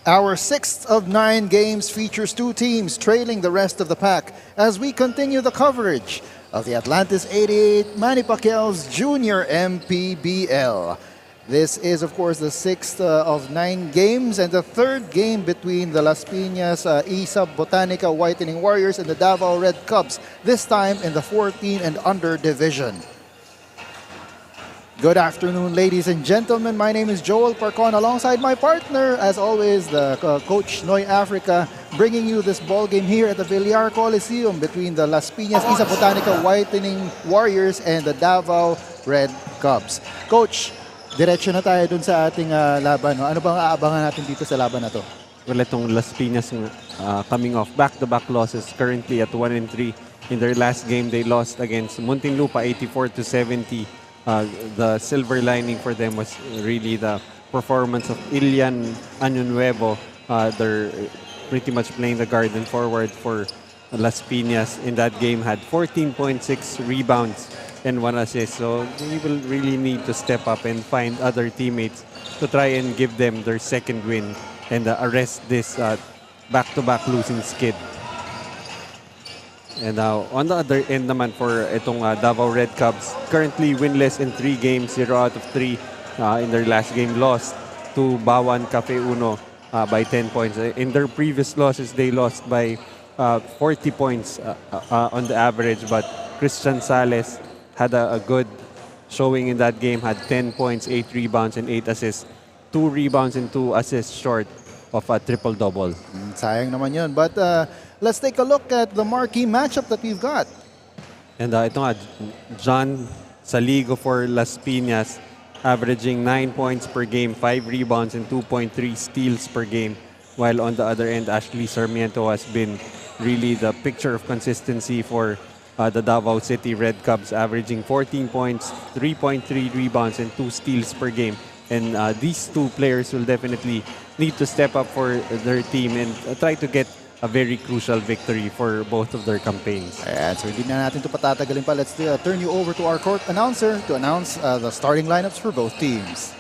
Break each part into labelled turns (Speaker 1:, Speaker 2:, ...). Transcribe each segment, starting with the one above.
Speaker 1: Our sixth of 9 games features 2 teams trailing the rest of the pack as we continue the coverage of the Atlantis 88 Manny Pacquiao's Junior MPBL. This is, of course, the sixth of 9 games and the third game between the Las Piñas Isa Botanica Whitening Warriors and the Davao Red Cubs, this time in the 14 and under division. Good afternoon, ladies and gentlemen. My name is Joel Parcon alongside my partner, as always, the Coach Noy Africa, bringing you this ball game here at the Villar Coliseum between the Las Piñas Isa Botanica Whitening Warriors and the Davao Red Cubs. Coach, diretso na tayo dun sa ating laban. No? Ano bang aabangan natin dito sa laban na to?
Speaker 2: Well, itong Las Piñas coming off back-to-back losses, currently at 1-3. In their last game, they lost against Muntinlupa 84-70. The silver lining for them was really the performance of Ilian Año. They're pretty much playing the guard and forward for Las Piñas. In that game, had 14.6 rebounds and 1 assist. So they will really need to step up and find other teammates to try and give them their second win and arrest this back-to-back losing skid. And on the other end naman for itong Davao Red Cubs, currently winless in 3 games, 0 out of 3 in their last game, lost to Bawan Cafe Uno by 10 points. In their previous losses, they lost by 40 points on the average, but Christian Sales had a good showing in that game, had 10 points, 8 rebounds, and 8 assists. 2 rebounds and 2 assists short of a triple-double.
Speaker 1: Sayang naman yun. But let's take a look at the marquee matchup that we've got.
Speaker 2: And ito nga, John Saligo for Las Piñas, averaging 9 points per game, 5 rebounds, and 2.3 steals per game. While on the other end, Ashley Sarmiento has been really the picture of consistency for the Davao City Red Cubs, averaging 14 points, 3.3 rebounds, and 2 steals per game. And these 2 players will definitely need to step up for their team and try to get a very crucial victory for both of their campaigns.
Speaker 1: Ayan, so hindi na natin ito patatagalin pa. Let's turn you over to our court announcer to announce the starting lineups for both teams.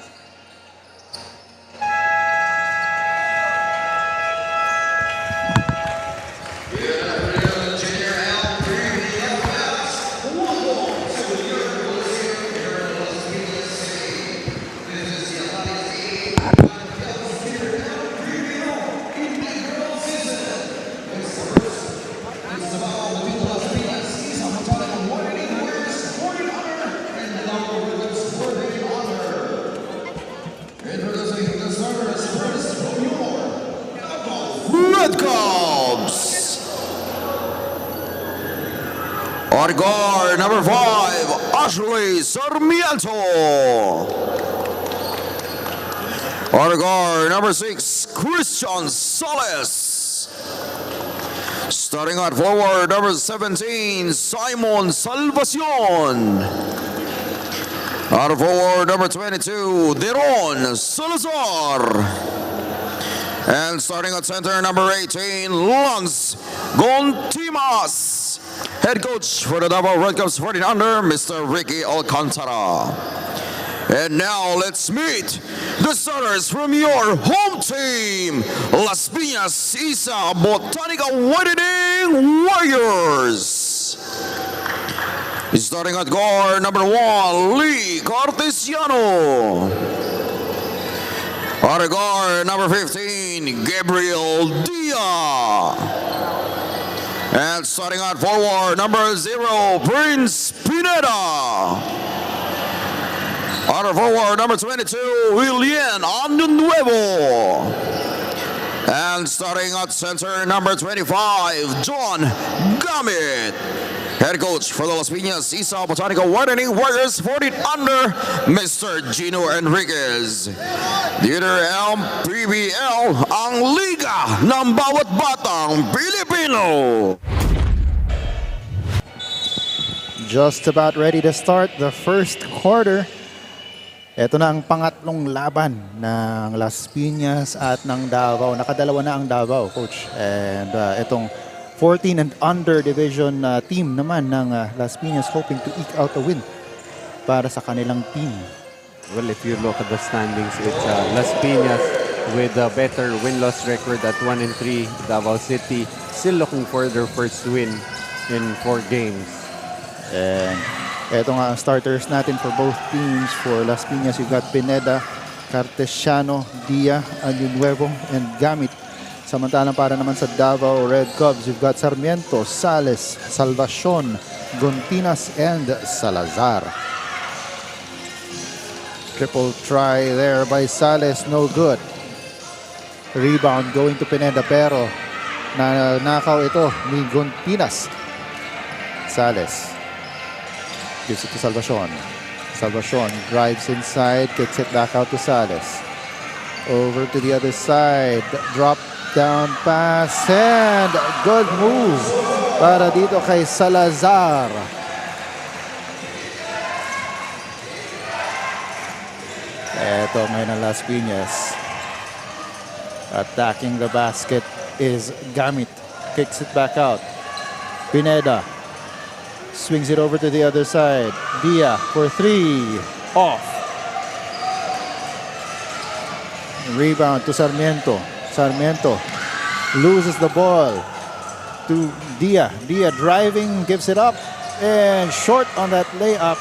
Speaker 3: Red Cubs. On guard, number 5, Ashley Sarmiento. On guard, number 6, Christian Sales. Starting at forward, number 17, Simon Salvacion. Out of forward, number 22, Deron Salazar. And starting at center, number 18, Lance Gontimas. Head coach for the Davao Red Cubs 14 under, Mr. Ricky Alcantara. And now let's meet the starters from your home team, Las Piñas Isa Botanica Whitening Warriors. Starting at guard, number 1, Lee Cartesiano. On guard, number 15, Gabriel Dia. And starting at forward, number 0, Prince Pineda. On forward, number 22, Willian Año. And starting at center, number 25, John Gamit. Head coach for the Las Piñas Isa Botanica Whitening Warriors 14 under, Mr. Gino Enriquez. Theater MPBL, ang liga ng bawat batang Pilipino.
Speaker 1: Just about ready to start the first quarter. Ito na ang pangatlong laban ng Las Piñas at ng Davao. Nakadalawa na ang Davao, coach. And itong 14 and under division team naman ng Las Piñas hoping to eke out a win para sa kanilang team.
Speaker 2: Well, if you look at the standings, it's Las Piñas with a better win-loss record at 1-3. Davao City still looking for their first win in 4 games.
Speaker 1: And eto nga ang starters natin for both teams. For Las Piñas, you've got Pineda, Cartesiano, Dia, Año and Gamit. Samantalang para naman sa Davao Red Cubs, you've got Sarmiento, Sales, Salvacion, Gontinas, and Salazar. Triple try there by Sales, no good. Rebound going to Pineda, pero nanakaw ito ni Gontinas. Sales gives it to Salvacion. Salvacion drives inside, kicks it back out to Sales. Over to the other side, drop down pass, and good move para dito kay Salazar. Eto ngayon ang Las Piñas. Attacking the basket is Gamit. Kicks it back out. Pineda swings it over to the other side. Dia for 3. Off. Rebound to Sarmiento. Sarmiento loses the ball to Dia. Dia driving, gives it up, and short on that layup.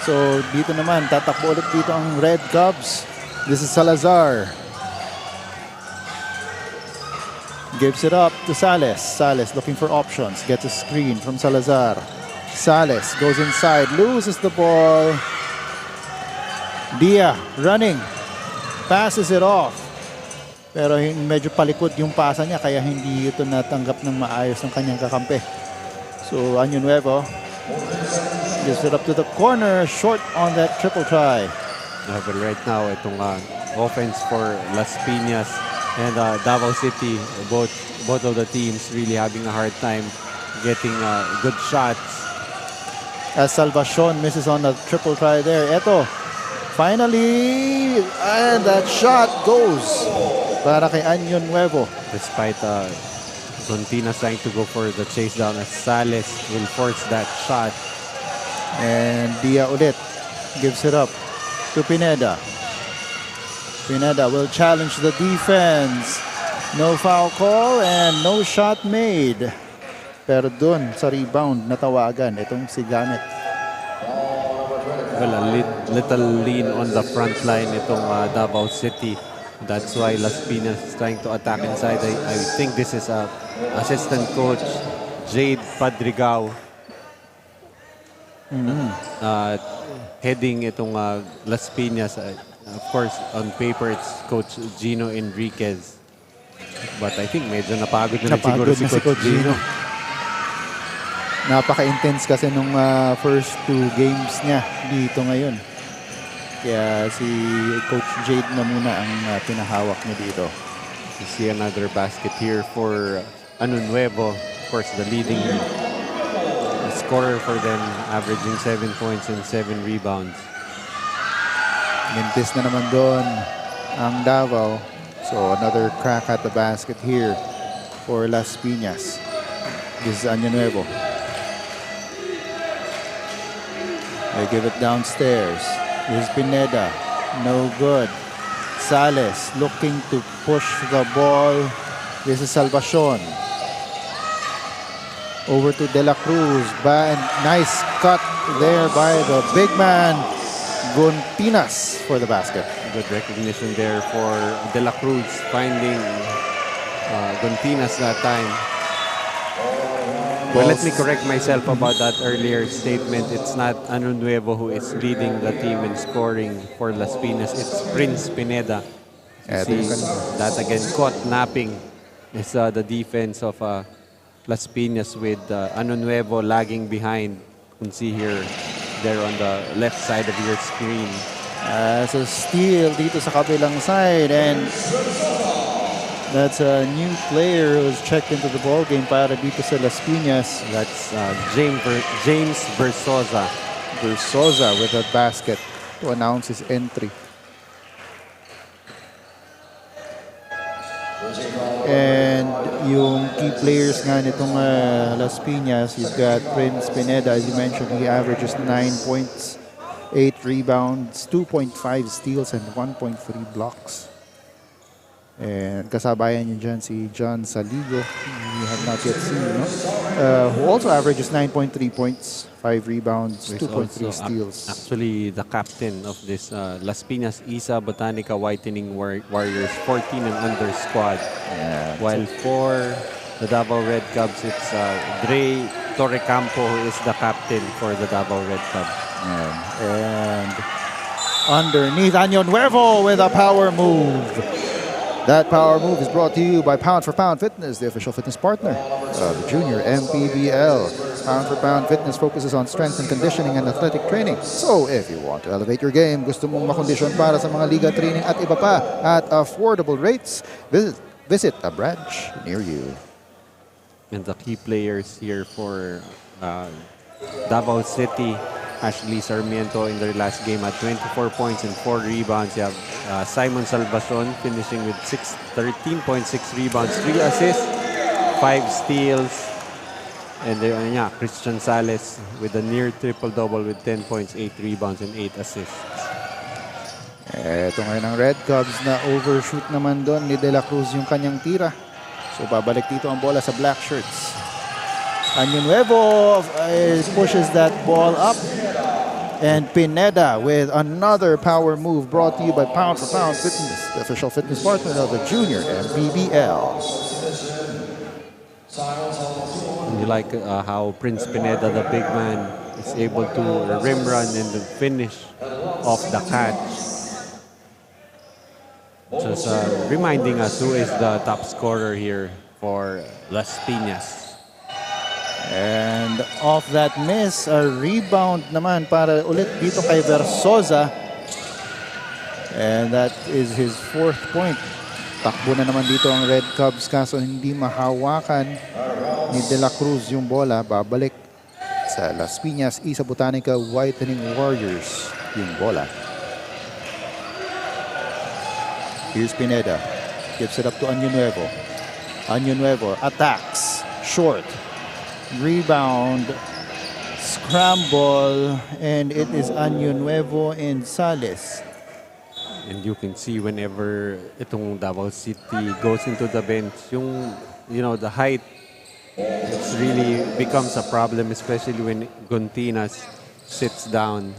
Speaker 1: So dito naman, tatakbo ulit dito ang Red Cubs. This is Salazar. Gives it up to Sales. Sales looking for options. Gets a screen from Salazar. Sales goes inside, loses the ball. Dia running, passes it off. Pero medyo palikot yung pasa niya, kaya hindi ito natanggap ng maayos ng kanyang kakampi. So Año Nuevo gives it up to the corner, short on that triple try.
Speaker 2: But right now, itong offense for Las Piñas and Davao City, both of the teams really having a hard time getting good shots.
Speaker 1: As Salvacion misses on the triple try there. Eto, finally, and that shot goes para kay Año Nuevo.
Speaker 2: Despite Gontinas trying to go for the chase down, as Sales will force that shot.
Speaker 1: And Dia ulit gives it up to Pineda. Pineda will challenge the defense. No foul call and no shot made. Pero dun sa rebound natawagan itong si Gamit.
Speaker 2: Well, a little lean on the front line itong Davao City. That's why Las Piñas is trying to attack inside. I think this is assistant coach Jade Padrigao heading itong Las Piñas. Of course, on paper, it's Coach Gino Enriquez. But I think medyo napagod na siguro si Coach Gino.
Speaker 1: Napaka-intense kasi nung first 2 games niya dito ngayon. Kaya si Coach Jade na muna ang pinahawak niya dito.
Speaker 2: You see another basket here for Año Nuevo. Of course, the leading scorer for them, averaging 7 points and 7 rebounds.
Speaker 1: Mintis na naman doon ang Davao. So another crack at the basket here for Las Piñas. This is Año Nuevo. They give it downstairs. This is Pineda. No good. Sales looking to push the ball. This is Salvacion. Over to De La Cruz. Nice cut there by the big man, Gontinas, for the basket.
Speaker 2: Good recognition there for De La Cruz, finding Gontinas that time. Well, let me correct myself about that earlier statement. It's not Año Nuevo who is leading the team in scoring for Las Piñas. It's Prince Pineda. You see that again, caught napping is the defense of Las Piñas with Año Nuevo lagging behind. You can see here, there on the left side of your screen.
Speaker 1: As a steal dito sa kabilang side, and that's a new player who's checked into the ball game para dito sa Las Piñas.
Speaker 2: That's James Versosa.
Speaker 1: Versosa with a basket to announce his entry. And yung key players nga nitong Las Piñas, you've got Prince Pineda, as you mentioned. He averages 9 points, 8 rebounds, 2.5 steals, and 1.3 blocks. And kasabayan niyo dyan si John Saligo. We have not yet seen, no? Who also averages 9.3 points, 5 rebounds,
Speaker 2: Who is
Speaker 1: 2.3
Speaker 2: also
Speaker 1: steals.
Speaker 2: actually the captain of this Las Piñas Isa Botanica Whitening Warriors 14 and under squad.
Speaker 1: Yeah.
Speaker 2: While for the Davao Red Cubs, it's Dre Torrecampo who is the captain for the Davao Red Cubs.
Speaker 1: And underneath, Año Nuevo with a power move. That power move is brought to you by Pound for Pound Fitness, the official fitness partner of the Junior MPBL. Pound for Pound Fitness focuses on strength and conditioning and athletic training. So if you want to elevate your game, gusto mong makondisyon para sa mga liga training at iba pa at affordable rates, visit a branch near you.
Speaker 2: And the key players here for Davao City, Ashley Sarmiento in their last game at 24 points and 4 rebounds. You have Simon Salvacion finishing with 13.6 rebounds, 3 assists, 5 steals. And then Christian Sales with a near triple-double with 10 points, 8 rebounds, and 8 assists.
Speaker 1: Ito ngayon ang Red Cubs na overshoot naman doon ni De La Cruz yung kanyang tira. So babalik dito ang bola sa Black Shirts. Año Nuevo pushes that ball up. And Pineda with another power move brought to you by Pound for Pound Fitness, the official fitness partner of the Junior MPBL.
Speaker 2: You like how Prince Pineda, the big man, is able to rim run and finish off the catch. Just reminding us who is the top scorer here for Las Piñas.
Speaker 1: And off that miss, a rebound naman para ulit dito kay Versosa. And that is his 4th point. Takbo na naman dito ang Red Cubs kaso hindi mahawakan ni De La Cruz yung bola. Babalik sa Las Piñas Isa Botanica Whitening Warriors yung bola. Here's Pineda. Gives it up to Año Nuevo. Año Nuevo attacks. Short. Rebound, scramble, and it is Año Nuevo and Sales.
Speaker 2: And you can see whenever itong Davao City goes into the bench, the height, it's really becomes a problem, especially when Gontinas sits down.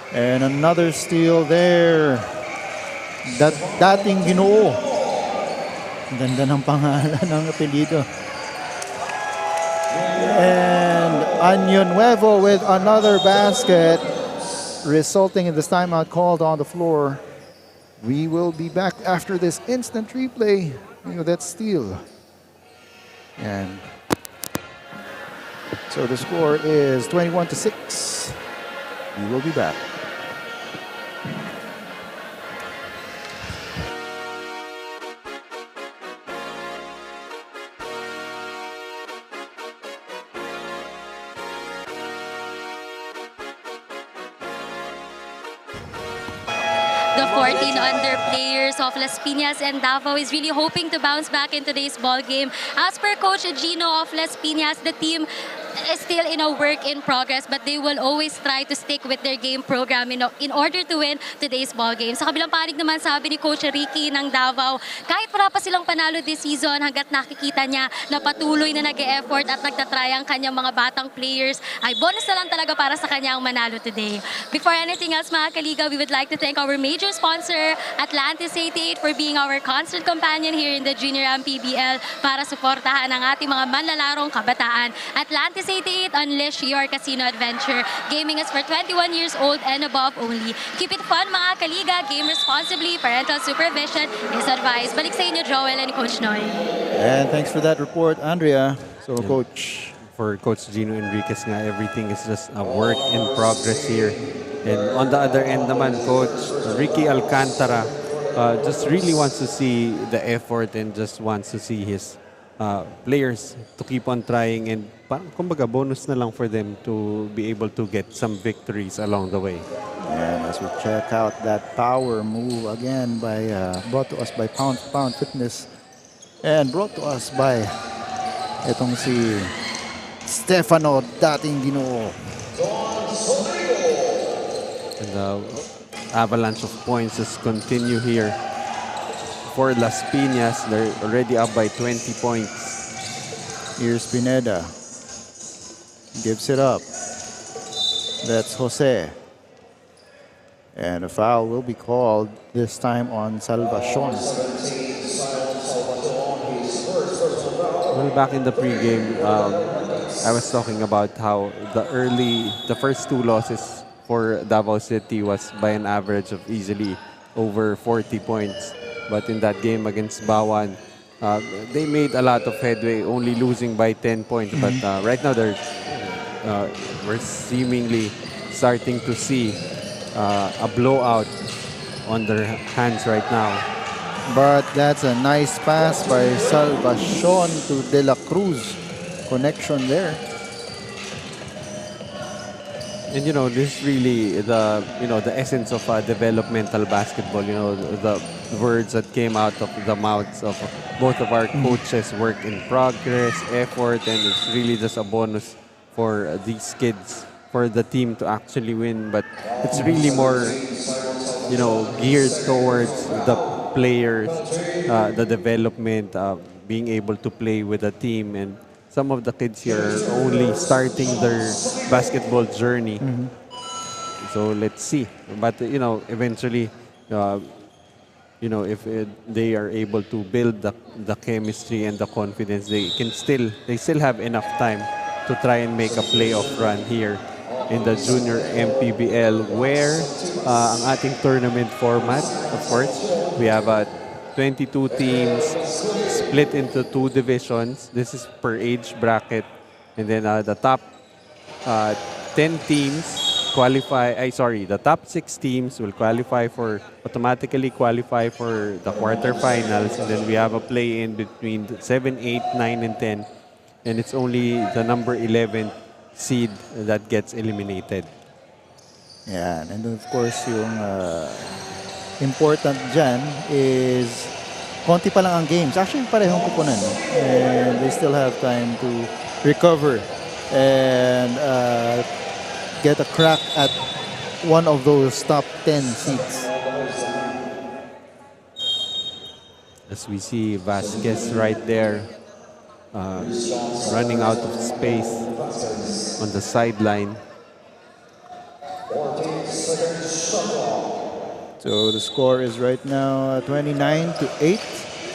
Speaker 1: And another steal there. Dating Ginoo. Ganda ng pangalan ng apelyido. And Año Nuevo with another basket, resulting in this timeout called on the floor. We will be back after this instant replay. That steal. And so the score is 21-6. We will be back.
Speaker 4: The 14 under players of Las Piñas and Davao is really hoping to bounce back in today's ball game. As per Coach Gino of Las Piñas, the team is still in a work in progress, but they will always try to stick with their game program in order to win today's ball game. Sa kabilang panig naman, sabi ni Coach Ricky ng Davao, kahit wala pa silang panalo this season, hanggat nakikita niya na patuloy na nag-e-effort at nagtatry ang kanyang mga batang players, ay bonus na lang talaga para sa kanyang manalo today. Before anything else, mga kaliga, we would like to thank our major sponsor, Atlantis 88, for being our constant companion here in the Junior MPBL para suportahan ang ating mga manlalarong kabataan. Atlantis 88, unleash your casino adventure. Gaming is for 21 years old and above only. Keep it fun, mga kaliga. Game responsibly. Parental supervision is advised. Balik sa inyo, Joel and Coach Noy.
Speaker 1: And thanks for that report, Andrea. So, Coach.
Speaker 2: For Coach Gino Enriquez nga, everything is just a work in progress here. And on the other end naman, Coach Ricky Alcantara just really wants to see the effort and just wants to see his players to keep on trying, and kumbaga bonus na lang for them to be able to get some victories along the way.
Speaker 1: And as we check out that power move again brought to us by Pound for Pound Fitness and brought to us by itong si Stefano dating Ginoo.
Speaker 2: And the avalanche of points just continue here for Las Piñas. They're already up by 20 points.
Speaker 1: Here's Pineda. Gives it up. That's Jose. And a foul will be called this time on Salvacion.
Speaker 2: Well, back in the pregame, I was talking about how the first two losses for Davao City was by an average of easily over 40 points. But in that game against Bawan, they made a lot of headway, only losing by 10 points. But right now, we're seemingly starting to see a blowout on their hands right now.
Speaker 1: But that's a nice pass by Salvacion to De La Cruz. Connection there.
Speaker 2: And this really the essence of developmental basketball. The words that came out of the mouths of both of our coaches: work in progress, effort, and it's really just a bonus for these kids, for the team to actually win. But it's really more geared towards the players, the development, being able to play with a team. And some of the kids here are only starting their basketball journey. So let's see. But eventually, if they are able to build the chemistry and the confidence, they still have enough time to try and make a playoff run here in the junior MPBL, where ang ating tournament format, of course, we have 22 teams split into 2 divisions. This is per age bracket. And then the top 10 teams the top 6 teams will automatically qualify for the quarterfinals. And then we have a play-in between 7, 8, 9, and 10. And it's only the number 11 seed that gets eliminated.
Speaker 1: Yeah, and of course yung important dyan is konti pa lang ang games. Actually, parehong kupunan. And they still have time to recover and get a crack at one of those top 10 seats.
Speaker 2: As we see Vasquez right there, running out of space on the sideline.
Speaker 1: So the score is right now 29-8.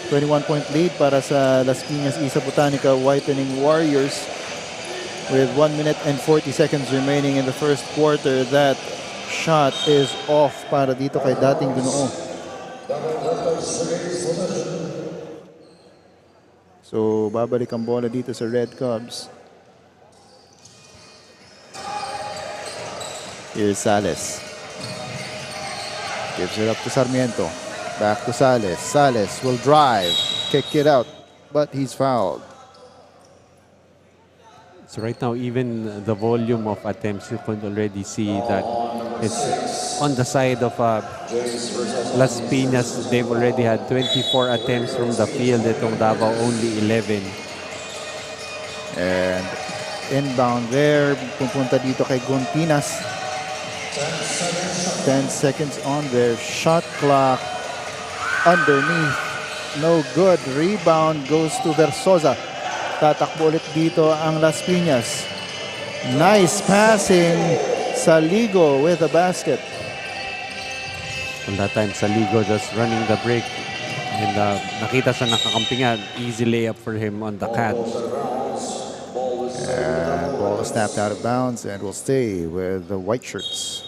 Speaker 1: 21-point lead para sa Las Piñas Isa Botanica Whitening Warriors with 1 minute and 40 seconds remaining in the first quarter. That shot is off para dito kay dating Gunoo. So babalik ang bola dito sa Red Cubs. Here's Sales. Gives it up to Sarmiento. Back to Sales. Sales will drive. Kick it out. But he's fouled.
Speaker 2: So right now, even the volume of attempts, you can already see that it's on the side of Las Piñas. They've already had 24 attempts from the field. Itong Davao only 11.
Speaker 1: And inbound there. Pupunta dito kay Gontinas. 10 seconds on their shot clock. Underneath. No good. Rebound goes to Versosa. Tatakbo ulit dito ang Las Piñas. Nice passing. Saligo with a basket.
Speaker 2: On that time, Saligo just running the break. And nakita sa nakakampingan. Easy layup for him on the catch.
Speaker 1: And ball is snapped out of bounds and will stay with the white shirts.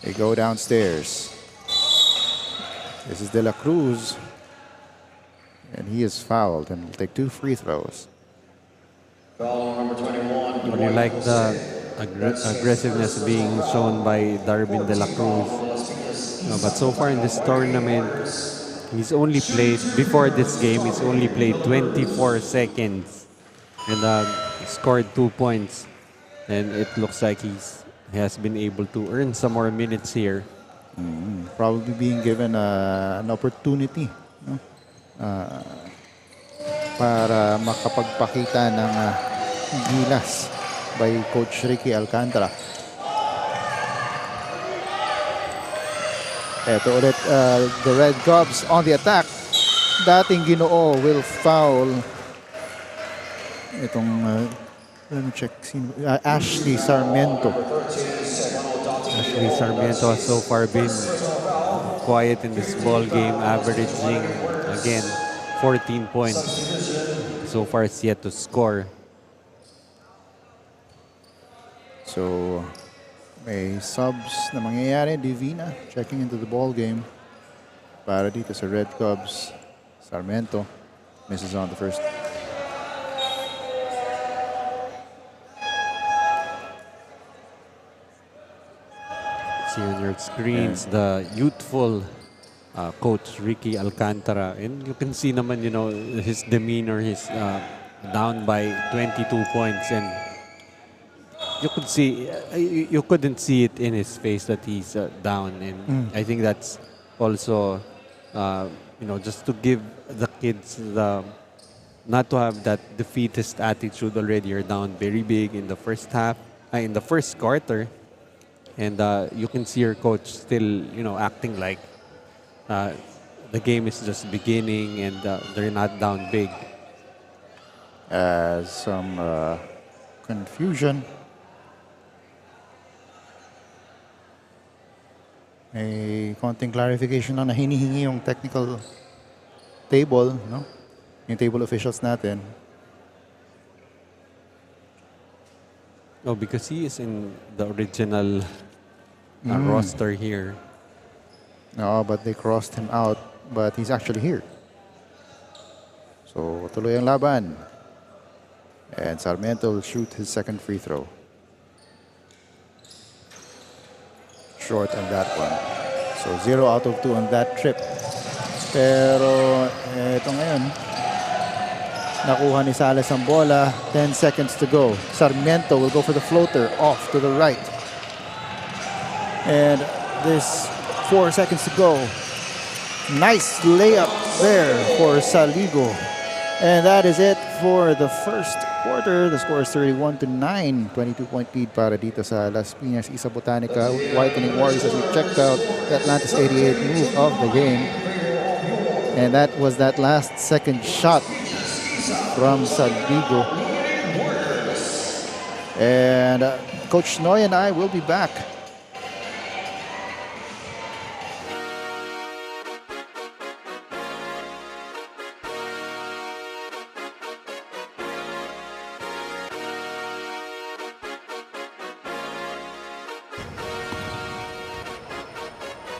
Speaker 1: They go downstairs. This is De La Cruz. And he is fouled and will take 2 free throws.
Speaker 3: Foul number 21.
Speaker 2: When you like the aggressiveness being shown by Darwin De La Cruz. But so far in this tournament, he's only played, before this game, he's only played 24 seconds. And scored 2 points. And it looks like he has been able to earn some more minutes here.
Speaker 1: Probably being given an opportunity, no? Para makapagpakita ng gilas by Coach Ricky Alcantara. Eto ulit, the Red Cubs on the attack. Dating Ginoo will foul itong, let me check, Ashley Sarmiento.
Speaker 2: Ashley Sarmiento has so far been quiet in this ball game, averaging again 14 points. So far, it's yet to score.
Speaker 1: So, may subs na mangyayari. Divina checking into the ball game para dito sa Red Cubs. Sarmiento misses on the first.
Speaker 2: See on your screens the youthful coach Ricky Alcantara, and you can see naman, you know, his demeanor. He's down by 22 points, and you could see you couldn't see it in his face that he's down, and I think that's also you know, just to give the kids the not to have that defeatist attitude. Already you're down very big in the first half, in the first quarter, and you can see your coach still, you know, acting like the game is just beginning and they're not down big.
Speaker 1: Some confusion. May konting clarification na hinihingi yung technical table, no? Yung table officials natin.
Speaker 2: Oh, because he is in the original roster here.
Speaker 1: No, but they crossed him out, but he's actually here. So, tuloy ang laban. And Sarmiento will shoot his second free throw. Short on that one. So 0 out of 2 on that trip. Pero ito ngayon, nakuha ni Sales ang bola. 10 seconds to go. Sarmiento will go for the floater off to the right. And this 4 seconds to go. Nice layup there for Saligo. And that is it for the first quarter. The score is 31-9. 22-point lead para dito sa Las Piñas Isa Botanica Whitening Warriors as we checked out the Atlantis 88 move of the game. And that was that last second shot from Saligo. And Coach Noy and I will be back.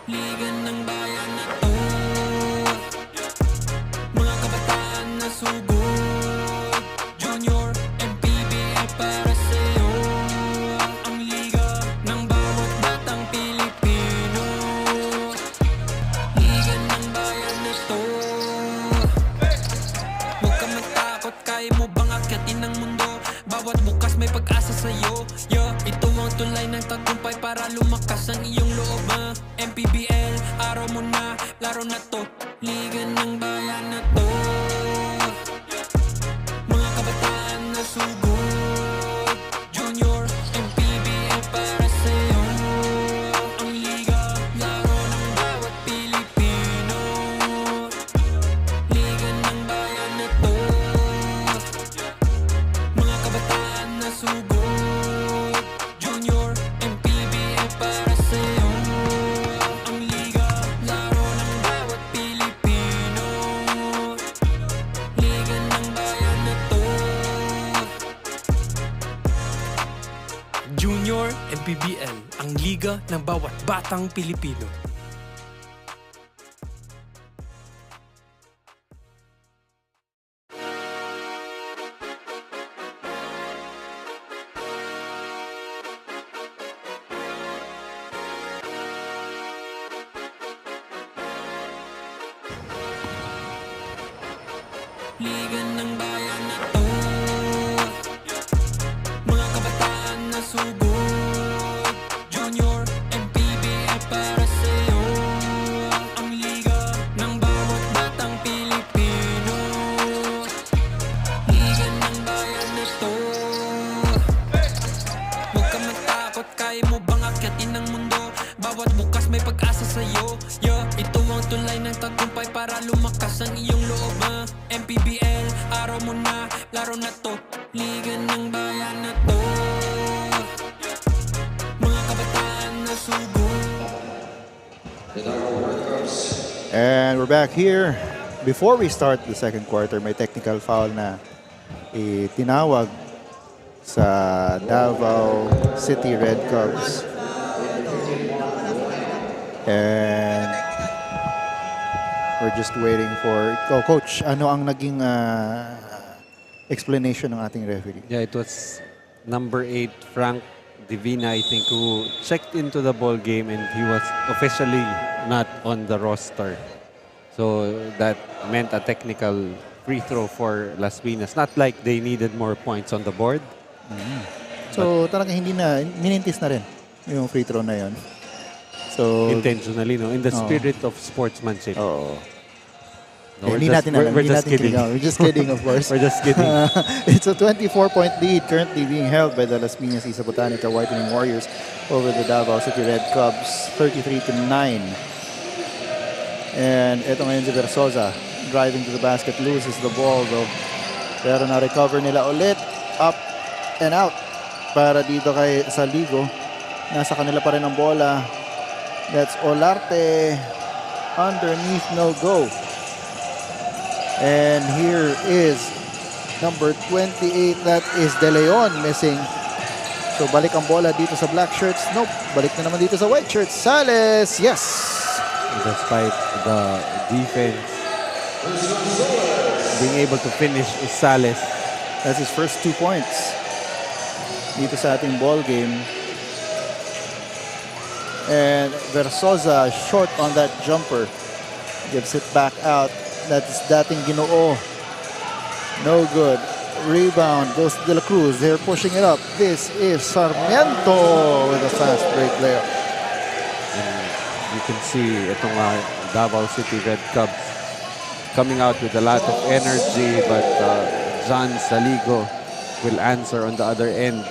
Speaker 5: Liga ng bayan na to, mga kabataan na sugod, Junior, MPBL para sa'yo. Ang liga ng bawat batang Pilipino. Liga ng bayan na to, huwag ka matakot, kaya mo bang akyatin ang mundo? Bawat bukas may pag-asa sa'yo. Ito ang tulay ng tagumpay para lumakas ang iyong loob. MPBL, araw mo na, laro na to. Liga ng bayan na to, mga kabataan na sugod, Junior, MPBL para sa'yo. Ang liga, laro ng bawat Pilipino. Liga ng bayan na to, mga kabataan na sugod, Junior, MPBL para sa'yo. Ang liga, laro ng bawat Pilipino. Liga ng bayan na to, Junior, MPBL, ang liga ng bawat batang Pilipino. Liga ng bayan na to, mga kabataan na sugod, Junior, MPBL para sa'yo. Ang liga ng bawat batang Pilipino. Liga ng bayan na to, huwag ka matakot, kaya mo bang akyatin ang mundo? Bawat bukas may pag-asa sa'yo. MPBL, araw mo na, laro na to, liga ng bayan na to. Mga kabataan na sugo.
Speaker 1: And we're back here. Before we start the second quarter, may technical foul na tinawag sa Davao City Red Cubs. And we're just waiting for... Coach, ano ang naging explanation ng ating referee?
Speaker 2: Yeah, it was number 8, Frank Divina, I think, who checked into the ball game and he was officially not on the roster. So that meant a technical free throw for Las Piñas. Not like they needed more points on the board.
Speaker 1: So talagang hindi na, minintis na rin yung free throw na yun. So,
Speaker 2: intentionally, no? In the spirit of sportsmanship.
Speaker 1: Oo.
Speaker 2: No,
Speaker 1: hindi natin alam.
Speaker 2: We're just kidding.
Speaker 1: We're just kidding, of course.
Speaker 2: We're just kidding.
Speaker 1: It's a 24-point lead currently being held by the Las Piñas Isa Botanica Whitening Warriors over the Davao City Red Cubs, 33-9. And ito ngayon si Versosa, driving to the basket, loses the ball though. Pero na-recover nila ulit, up and out. Para dito kay Saligo, nasa kanila pa rin ang bola. That's Olarte, underneath, no go. And here is number 28, that is De Leon missing. So balik ang bola dito sa black shirts. Nope, balik na naman dito sa white shirts. Sales, yes!
Speaker 2: Despite the defense being able to finish is Sales.
Speaker 1: That's his first 2 points dito sa ating ball game. And Versosa short on that jumper. Gives it back out. That's dating Ginoo. No good. Rebound goes to De La Cruz. They're pushing it up. This is Sarmiento with a fast break layup.
Speaker 2: And you can see itong Davao City Red Cubs coming out with a lot of energy, but John Saligo will answer on the other end.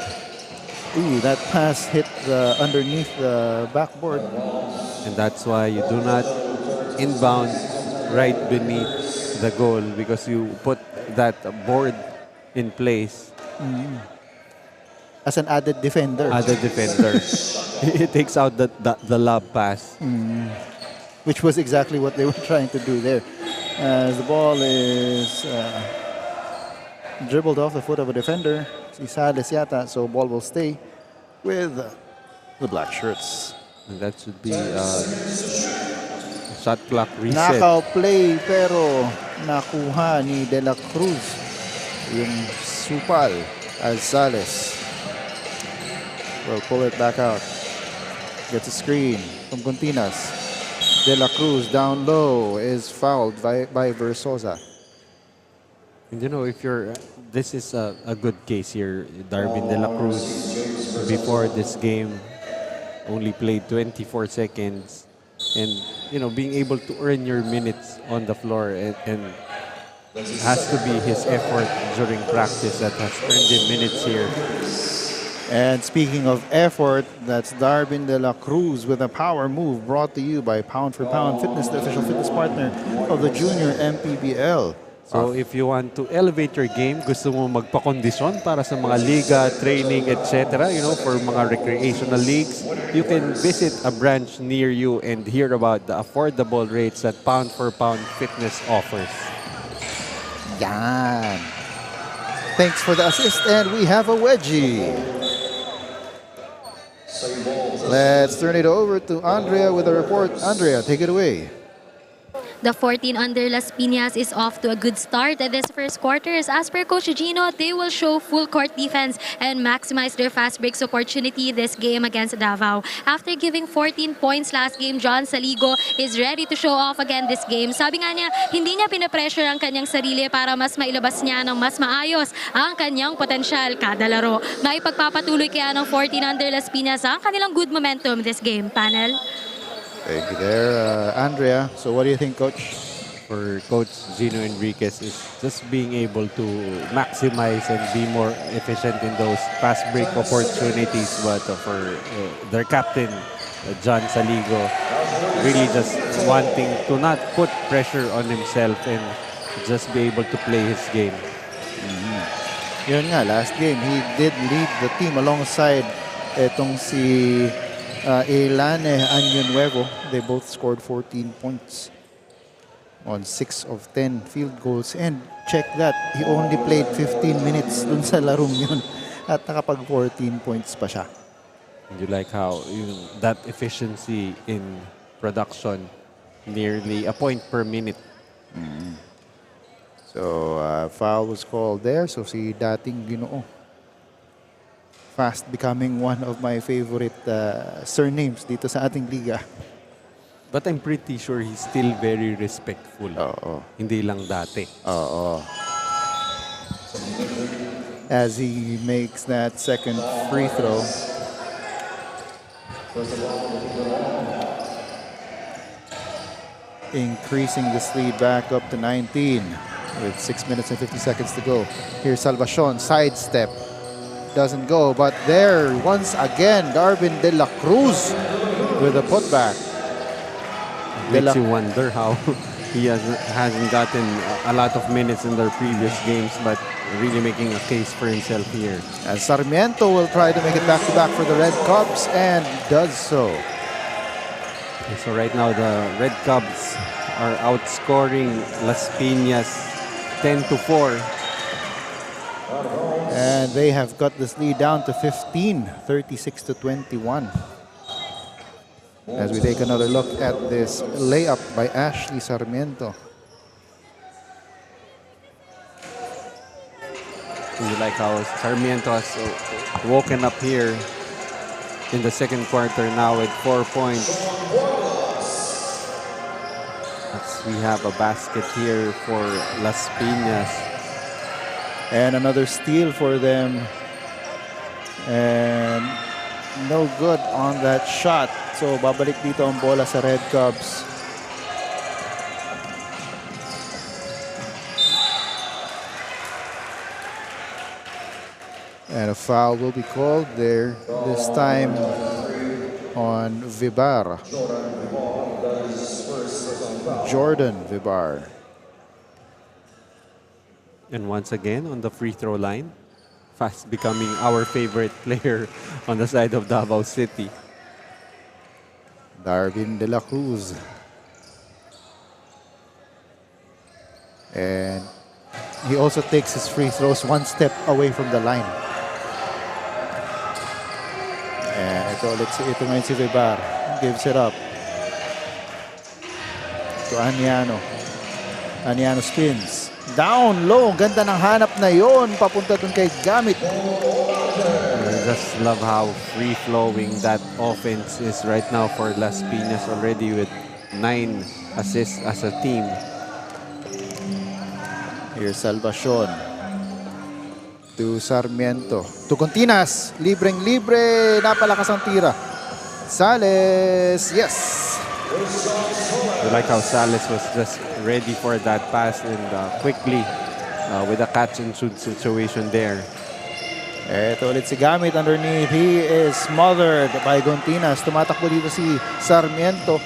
Speaker 1: Ooh, that pass hit underneath the backboard.
Speaker 2: And that's why you do not inbound right beneath the goal, because you put that board in place.
Speaker 1: As an added defender.
Speaker 2: It takes out the lob pass.
Speaker 1: Which was exactly what they were trying to do there. As the ball is dribbled off the foot of a defender. Si Sales yata, so ball will stay with the black shirts.
Speaker 2: And that should be shot clock reset.
Speaker 1: Knockout play pero nakuha ni De La Cruz yung supal as Sales will pull it back out. Gets a screen from Continas. De La Cruz down low is fouled by Versosa.
Speaker 2: And you know, if you're, this is a good case here. Darwin De La Cruz, before this game, only played 24 seconds. And, you know, being able to earn your minutes on the floor and has to be his effort during practice that has earned him minutes here.
Speaker 1: And speaking of effort, that's Darwin De La Cruz with a power move brought to you by Pound for Pound Fitness, the official fitness partner of the Junior MPBL.
Speaker 2: So if you want to elevate your game, gusto mo magpa-kondisyon para sa mga liga, training, etc., you know, for mga recreational leagues, you can visit a branch near you and hear about the affordable rates that Pound for Pound Fitness offers.
Speaker 1: Yan. Thanks for the assist, and we have a wedgie. Let's turn it over to Andrea with a report. Andrea, take it away.
Speaker 4: The 14 under Las Piñas is off to a good start at this first quarter. As per Coach Gino, they will show full court defense and maximize their fast breaks opportunity this game against Davao. After giving 14 points last game, John Saligo is ready to show off again this game. Sabi nga niya, hindi niya pinapressure ang kanyang sarili para mas mailabas niya ng mas maayos ang kanyang potensyal kada laro. May pagpapatuloy kaya ng 14 under Las Piñas ang kanilang good momentum this game. Panel?
Speaker 1: Thank you there, Andrea. So what do you think, Coach?
Speaker 2: For Coach Gino Enriquez is just being able to maximize and be more efficient in those fast break opportunities. But for their captain, John Saligo, really just wanting to not put pressure on himself and just be able to play his game.
Speaker 1: Yun nga, last game, he did lead the team alongside etong si Elane Año. They both scored 14 points on 6 of 10 field goals. And check that, he only played 15 minutes dun sa larong yun. At nakapag 14 points pa siya.
Speaker 2: You like how that efficiency in production, nearly a point per minute.
Speaker 1: So, foul was called there. So, si dating Ginoo. Fast becoming one of my favorite surnames dito sa ating liga.
Speaker 2: But I'm pretty sure he's still very respectful.
Speaker 1: Oo.
Speaker 2: Hindi lang dati.
Speaker 1: Oo. As he makes that second free throw. Increasing this lead back up to 19 with 6 minutes and 50 seconds to go. Here's Salvacion, sidestep. Doesn't go, but there, once again, Darwin De La Cruz with a putback.
Speaker 2: Makes you wonder how he hasn't gotten a lot of minutes in their previous games, but really making a case for himself here.
Speaker 1: As Sarmiento will try to make it back-to-back for the Red Cubs and does so.
Speaker 2: So right now, the Red Cubs are outscoring Las Piñas 10-4.
Speaker 1: And they have got this lead down to 15, 36-21. As we take another look at this layup by Ashley Sarmiento.
Speaker 2: You like how Sarmiento has woken up here in the second quarter now with 4 points. As we have a basket here for Las Piñas.
Speaker 1: And another steal for them. And no good on that shot. So babalik dito ang bola sa Red Cubs. And a foul will be called there, this time on Villar. Jordan Villar.
Speaker 2: And once again, on the free throw line, fast becoming our favorite player on the side of Davao City.
Speaker 1: Darwin De La Cruz. And he also takes his free throws one step away from the line. And ito ngayon si Villar. Gives it up to Aniano. Aniano spins. Down low. Ganda ng hanap na yon. Papunta dun kay Gamit.
Speaker 2: I just love how free-flowing that offense is right now for Las Piñas, already with 9 assists as a team.
Speaker 1: Here's Salvacion to Sarmiento. To Continas. Libreng-libre. Napalakas ang tira. Sales. Yes.
Speaker 2: I like how Sales was just ready for that pass and quickly with a catch and shoot situation there.
Speaker 1: Ito ulit si Gamit underneath. He is smothered by Continas. Tumatakbo dito si Sarmiento.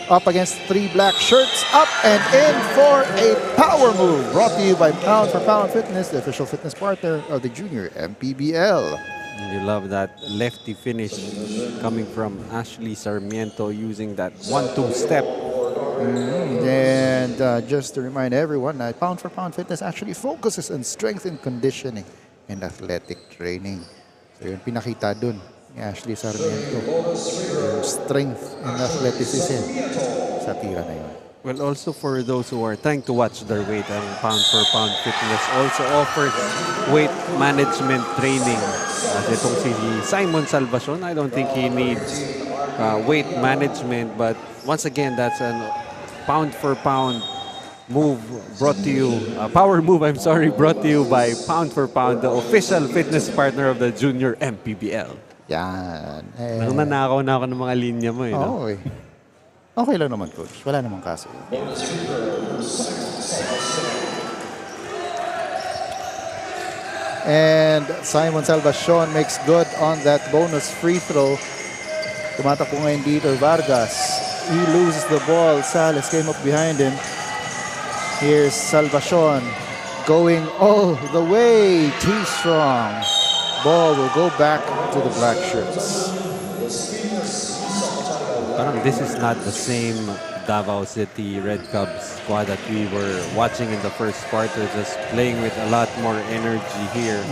Speaker 1: Up against 3 black shirts. Up and in for a power move. Brought to you by Pound for Pound Fitness, the official fitness partner of the Junior MPBL.
Speaker 2: You love that lefty finish coming from Ashley Sarmiento using that 1-2 step.
Speaker 1: And just to remind everyone, Pound for Pound Fitness actually focuses on strength and conditioning and athletic training. So yun pinakita dun ni Ashley Sarmiento. Yung strength and athleticism sa tira na yun.
Speaker 2: Well, also for those who are trying to watch their weight, Pound for Pound Fitness also offers weight management training. Itong si Simon Salvacion, I don't think he needs weight management, but once again, that's a pound for pound move brought to you, power move, I'm sorry, brought to you by Pound for Pound, the official fitness partner of the Junior MPBL.
Speaker 1: Yan.
Speaker 2: Nanakaw na ako ng mga linya mo, no?
Speaker 1: Okay. Okay lang naman, Coach. Wala namang kaso. And Simon Salvacion makes good on that bonus free throw. Tumatakbo ngayon dito, Vargas. He loses the ball. Sales came up behind him. Here's Salvacion going all the way. Too strong. Ball will go back to the black shirts.
Speaker 2: Parang this is not the same Davao City Red Cubs squad that we were watching in the first quarter, just playing with a lot more energy here.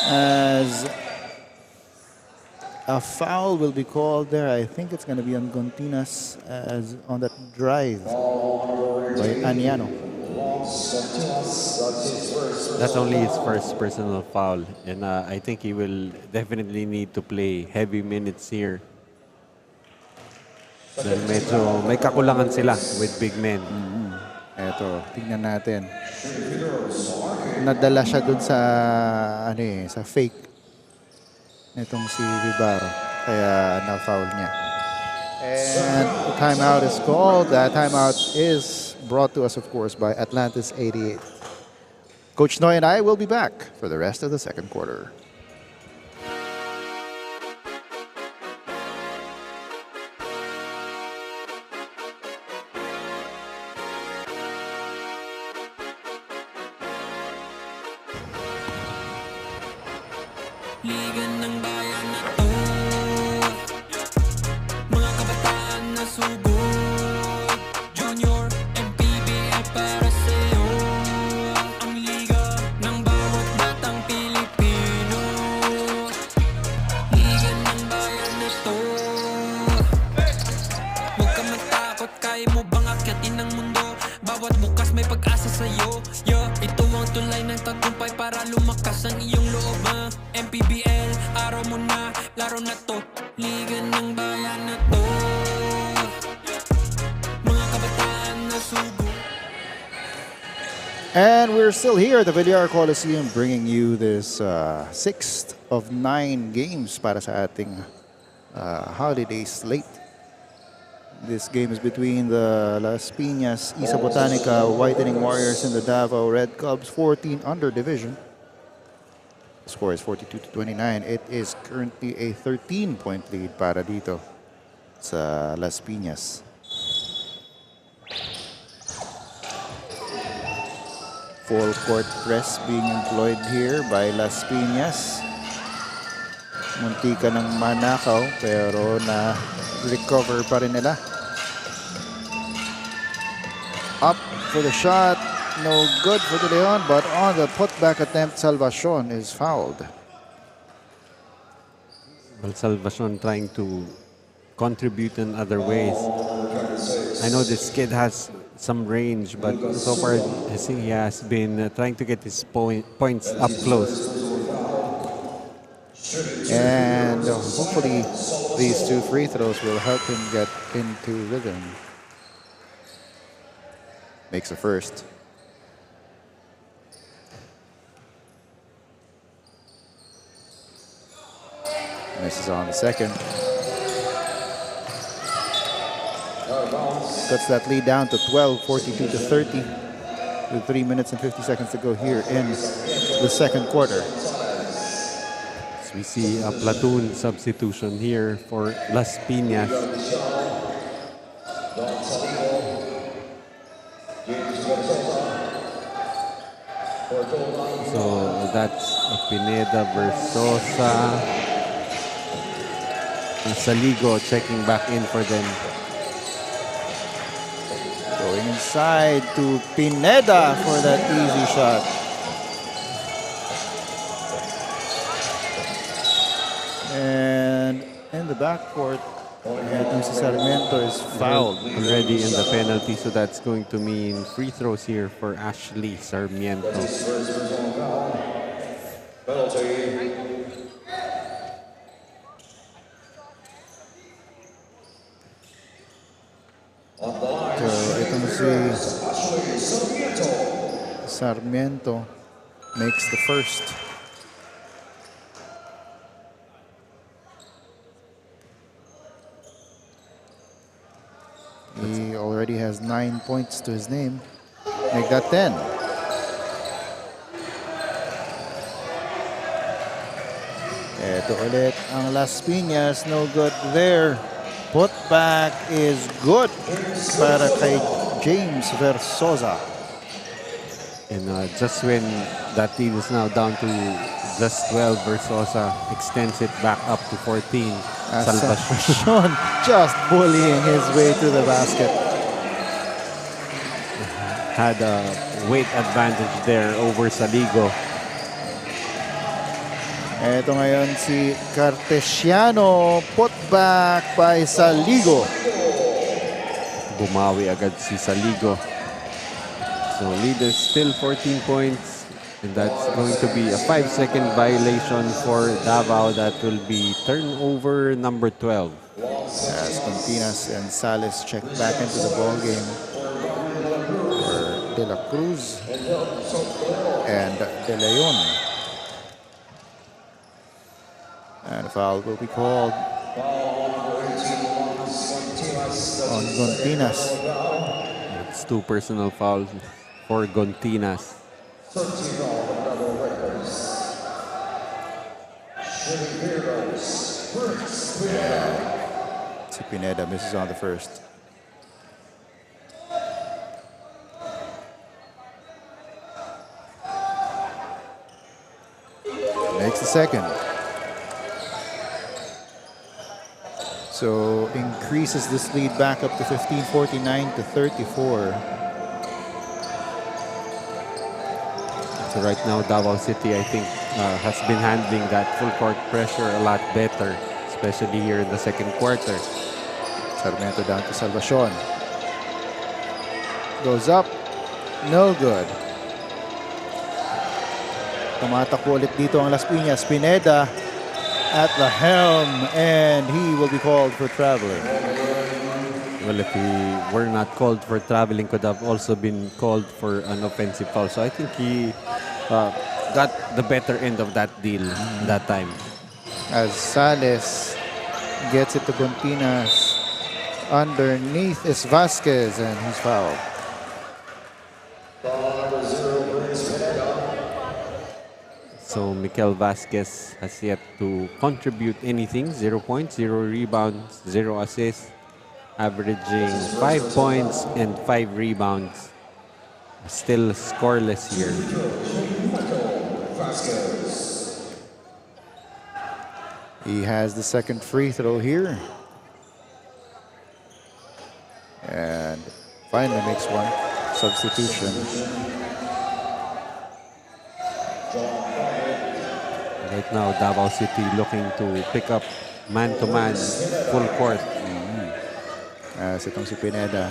Speaker 1: As a foul will be called there. I think it's going to be on Gontinas as on that drive by Aniano.
Speaker 2: That's only his first personal foul, and I think he will definitely need to play heavy minutes here. Dahil medyo may kakulangan sila with big men.
Speaker 1: Eto, tingnan natin. Nadala siya dun sa sa fake nitong si Villar. Kaya na-foul niya. And the timeout is called. That timeout is brought to us, of course, by Atlantis 88. Coach Noy and I will be back for the rest of the second quarter.
Speaker 5: Liga ng bayan na to, mga kabataan na sugod. Junior, MPBL para sa'yo. Ang liga ng bawat batang Pilipino. Liga ng bayan na to. Huwag ka matakot, kaya mo bang akyatin ang mundo? Bawat bukas may pag-asa sa'yo. Ito ang tulay ng tagumpay para lumakas ang iyong loob. MPBL, araw mo na, laro na to. Liga ng bayan na to. Mga kabataan na sugo.
Speaker 1: And we're still here at the Villar Coliseum bringing you this sixth of 9 games para sa ating holiday slate. This game is between the Las Piñas Isa Botanica Whitening Warriors and the Davao Red Cubs 14 under division. The score is 42-29. It is currently a 13-point lead para dito sa Las Piñas. Full court press being employed here by Las Piñas. Munti ka ng manakaw pero na-recover pa rin nila. Up for the shot. No good for De Leon, but on the putback attempt, Salvacion is fouled.
Speaker 2: Well, Salvacion trying to contribute in other ways. I know this kid has some range, but so far he has been trying to get his points up close.
Speaker 1: And hopefully these 2 free throws will help him get into rhythm. Makes the first. Misses on the second. Cuts that lead down to 12, 42-30. With 3 minutes and 50 seconds to go here in the second quarter.
Speaker 2: So we see a platoon substitution here for Las Piñas. So that's Pineda Versosa. Saligo checking back in for them.
Speaker 1: Going inside to Pineda for that easy shot. And in the backcourt, si Sarmiento is fouled.
Speaker 2: Already in the penalty, so that's going to mean free throws here for Ashley Sarmiento.
Speaker 1: So itong si Sarmiento makes the first. He already has 9 points to his name. Make that 10. Ito ulit ang Las Piñas. No good there. Put back is good para kay James Versosa.
Speaker 2: And just when that lead is now down to just 12, Versosa extends it back up to 14.
Speaker 1: Salvacion just bullying his way to the basket.
Speaker 2: Had a weight advantage there over Saligo.
Speaker 1: Ito ngayon si Cartesiano, put back by Saligo.
Speaker 2: Bumawi agad si Saligo. So leader still 14 points. And that's going to be a 5-second violation for Davao. That will be turnover number 12.
Speaker 1: As Continas and Salis check back into the ball game for De La Cruz and De Leon. And a foul will be called on Continas.
Speaker 2: It's 2 personal fouls for Gontinas.
Speaker 1: Si Pineda misses on the first. Makes the second. So increases this lead back up to 15, 49 to 34.
Speaker 2: So right now, Davao City, I think, has been handling that full court pressure a lot better, especially here in the second quarter.
Speaker 1: Sarmiento down to Salvacion. Goes up. No good. Tumatakbo ulit dito ang Las Piñas. Pineda at the helm, and he will be called for traveling.
Speaker 2: Well, if he were not called for traveling, could have also been called for an offensive foul. So I think he got the better end of that deal that time.
Speaker 1: As Sales gets it to Continas. Underneath is Vasquez, and he's fouled.
Speaker 2: So Mikel Vasquez has yet to contribute anything. 0 points, 0 rebounds, 0 assists, averaging 5 points and 5 rebounds. Still scoreless here.
Speaker 1: He has the second free throw here. And finally makes one. Substitution.
Speaker 2: Right now, Davao City looking to pick up man-to-man full court.
Speaker 1: As itong si Pineda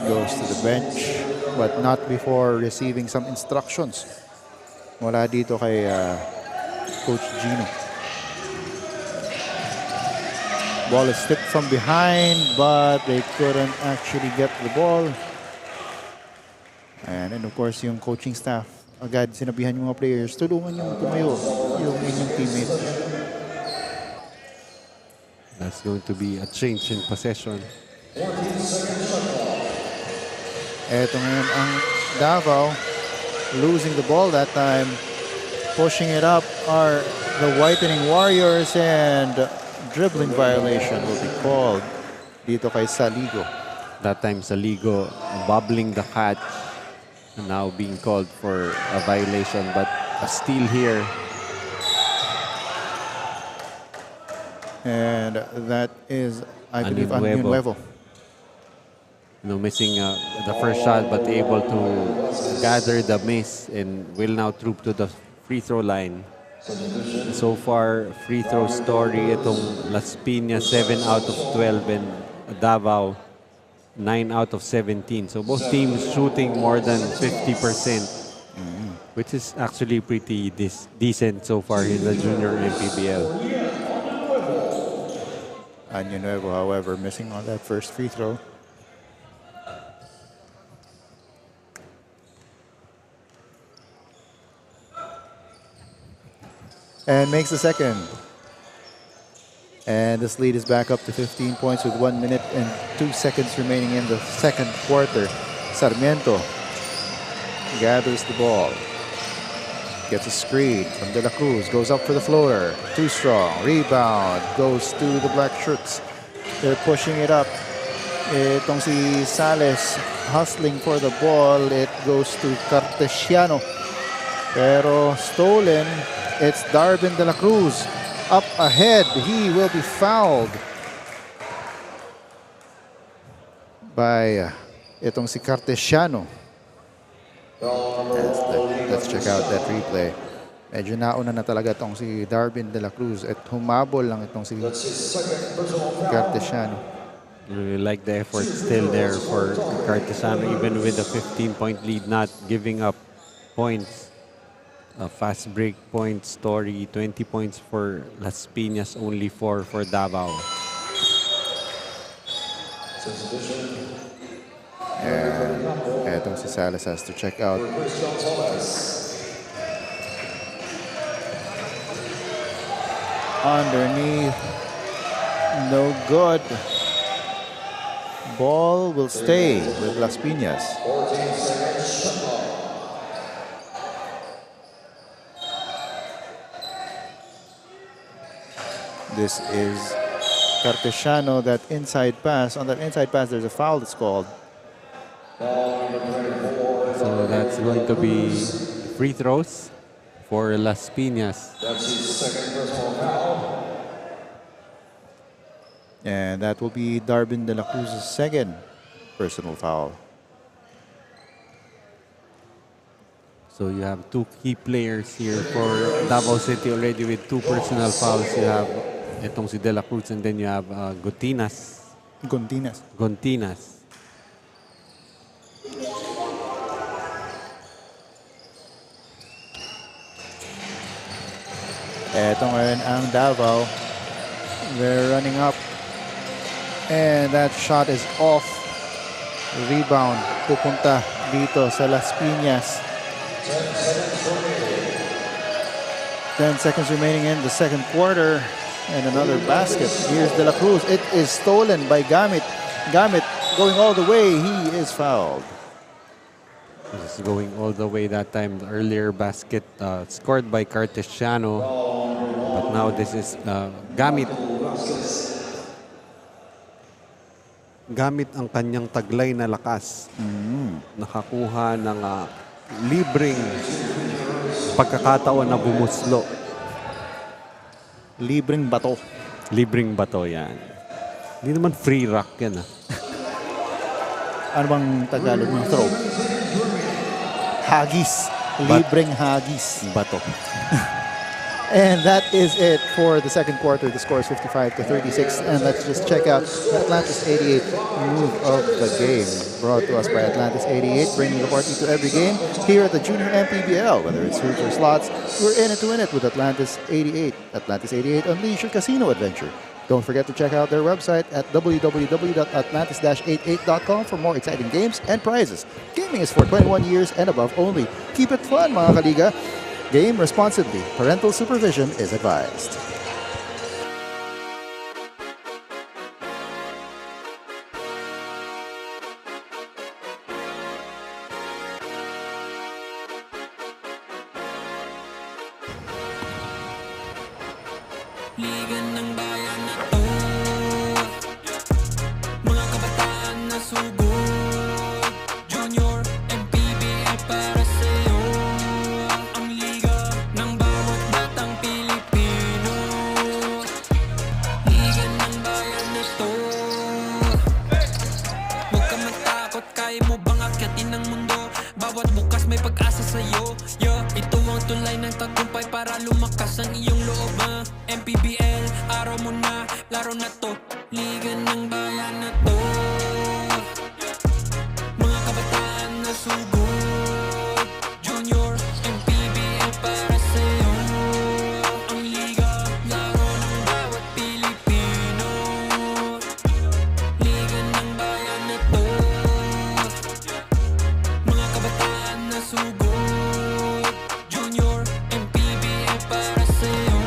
Speaker 1: goes to the bench, but not before receiving some instructions mula dito kay Coach Gino. Ball is tipped from behind, but they couldn't actually get the ball. And then of course yung coaching staff agad sinabihan yung mga players, tulungan yung tumayo yung inyong teammate.
Speaker 2: That's going to be a change in possession.
Speaker 1: Eto ngayon ang Davao, losing the ball that time. Pushing it up are the Whitening Warriors, and dribbling violation will be called dito kay Saligo.
Speaker 2: That time, Saligo bubbling the catch. Now being called for a violation, but a steal here.
Speaker 1: And that is, I believe,
Speaker 2: Año
Speaker 1: Nuevo.
Speaker 2: Missing the first shot, but able to gather the miss and will now troop to the free throw line. So far, free throw story, itong Las Piñas 7 out of 12 and Davao 9 out of 17. So both teams shooting more than 50%, which is actually pretty decent so far in the junior MPBL.
Speaker 1: Año Nuevo, however, missing on that first free throw. And makes the second. And this lead is back up to 15 points with 1 minute and 2 seconds remaining in the second quarter. Sarmiento gathers the ball. Gets a screen from De La Cruz. Goes up for the floater. Too strong. Rebound. Goes to the black shirts. They're pushing it up. Itong si Sales hustling for the ball. It goes to Cartesiano. Pero stolen. It's Darwin de la Cruz. Up ahead. He will be fouled by itong si Cartesiano. Let's check out that replay. Medyo nauna na talaga itong si Darwin de la Cruz at humabol lang itong si Cartesiano.
Speaker 2: Really like the effort still there for Cartesano, even with a 15-point lead, not giving up points. A fast break point story, 20 points for Las Piñas, only 4 for Davao.
Speaker 1: And etong si Salas has to check out. Underneath. No good. Ball will stay with Las Piñas. This is Cartesiano, that inside pass. On that inside pass, there's a foul that's called.
Speaker 2: So that's going to be free throws for Las Piñas.
Speaker 1: And that will be Darwin de la Cruz's second personal foul.
Speaker 2: So you have two key players here for Davao City already with 2 personal fouls. You have itong si De La Cruz, and then you have Gontinas.
Speaker 1: Eto ngayon ang Davao. They're running up. And that shot is off. Rebound. Pupunta dito sa Las Piñas. 10 seconds remaining in the second quarter. And another basket. Here's De La Cruz. It is stolen by Gamit. Gamit going all the way. He is fouled.
Speaker 2: This is going all the way that time. The earlier basket scored by Cartesiano. But now this is Gamit. Gamit ang kanyang taglay na lakas. Nakakuha ng libreng pagkakataon na bumuslo.
Speaker 1: Libreng bato.
Speaker 2: Libreng bato yan. Hindi naman free rock yan.
Speaker 1: Ano bang Tagalog ng throw? Hagis. Libreng hagis.
Speaker 2: Bato.
Speaker 1: And that is it for the second quarter. The score is 55-36. And let's just check out the Atlantis 88 move of the game. Brought to us by Atlantis 88, bringing the party to every game here at the Junior MPBL. Whether it's hoops or slots, we're in it to win it with Atlantis 88. Atlantis 88, unleash your casino adventure. Don't forget to check out their website at www.atlantis-88.com for more exciting games and prizes. Gaming is for 21 years and above only. Keep it fun, mga kaliga. Game responsibly. Parental supervision is advised.
Speaker 5: Liga ng bayan na to, mga kabataan na sugod, Junior MPBL para sa'yo. Ang liga ng bawat batang Pilipino. Liga ng bayan na to. Huwag ka matakot, kaya mo bang akyatin ang mundo? Bawat bukas may pag-asa sa'yo. Ito ang tulay ng tagumpay para lumakas ang iyong loob. MPBL, araw mo na, laro na to. Liga ng bayan na to. Mga kabataan na sugod, Junior MPBL para sa'yo. Ang liga, laro ng bawat Pilipino. Liga ng bayan na to. Mga kabataan na sugod, Junior MPBL para sa'yo.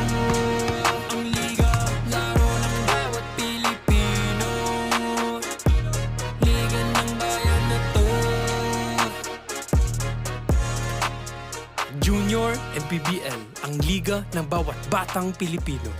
Speaker 5: Ang liga, laro ng bawat Pilipino. Liga ng bayan na to. Junior MPBL, ang liga ng bawat batang Pilipino.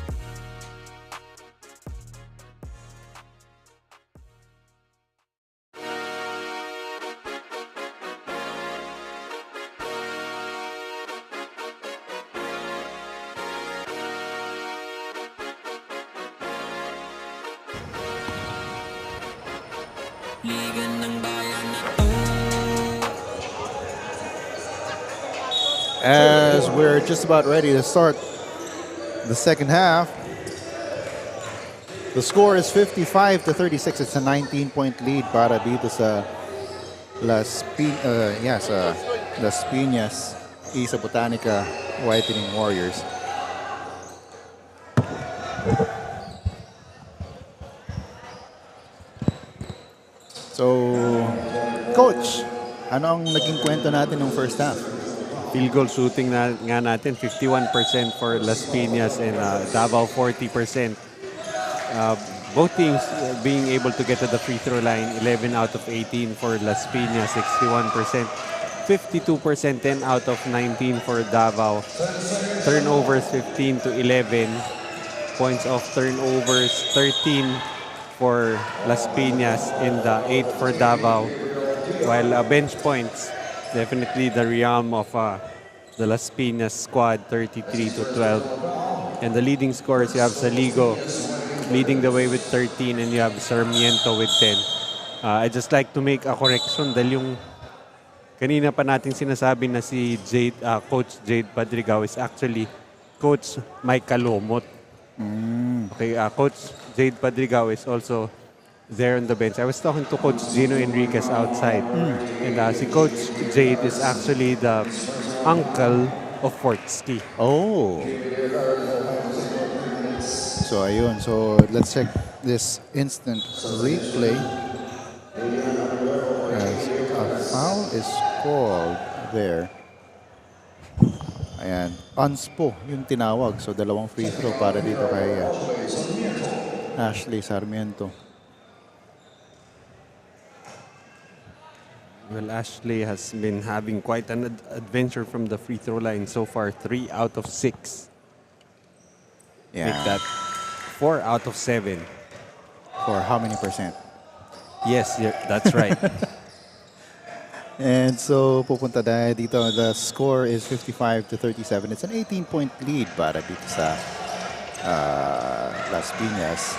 Speaker 5: ligan ng bayan na to.
Speaker 1: As we're just about ready to start the second half, the score is 55-36. It's a 19-point lead para dito sa Las Piñas Isa Botanica Whitening Warriors. So, Coach, ano ang naging kwento natin ng first half?
Speaker 2: Field goal shooting na nga natin, 51% for Las Piñas and Davao 40%. Both teams being able to get to the free throw line, 11 out of 18 for Las Piñas, 61%. 52%, 10 out of 19 for Davao. Turnovers, 15-11. Points of turnovers, 13 for Las Piñas and 8 for Davao. While bench points, definitely the realm of the Las Piñas squad, 33-12. And the leading scorers, you have Saligo leading the way with 13 and you have Sarmiento with 10. I just like to make a correction dahil yung kanina pa nating sinasabi na si Coach Jade Padrigao is actually Coach Mike Calomot. Okay, Coach Jade Padrigao is also there on the bench. I was talking to Coach Gino Enriquez outside. And si Coach Jade is actually the uncle of Fortski.
Speaker 1: Oh. So, ayun. So, let's check this instant replay. As a foul is called there. Ayan. Unspo yung tinawag. So, dalawang free throw para dito kay Ashley Sarmiento.
Speaker 2: Well, Ashley has been having quite an adventure from the free throw line so far. 3 out of 6.
Speaker 1: Yeah.
Speaker 2: Make that 4 out of 7.
Speaker 1: For how many percent?
Speaker 2: Yes, that's right.
Speaker 1: And so, pupunta dahil dito, the score is 55-37. It's an 18-point lead para dito sa Las Piñas.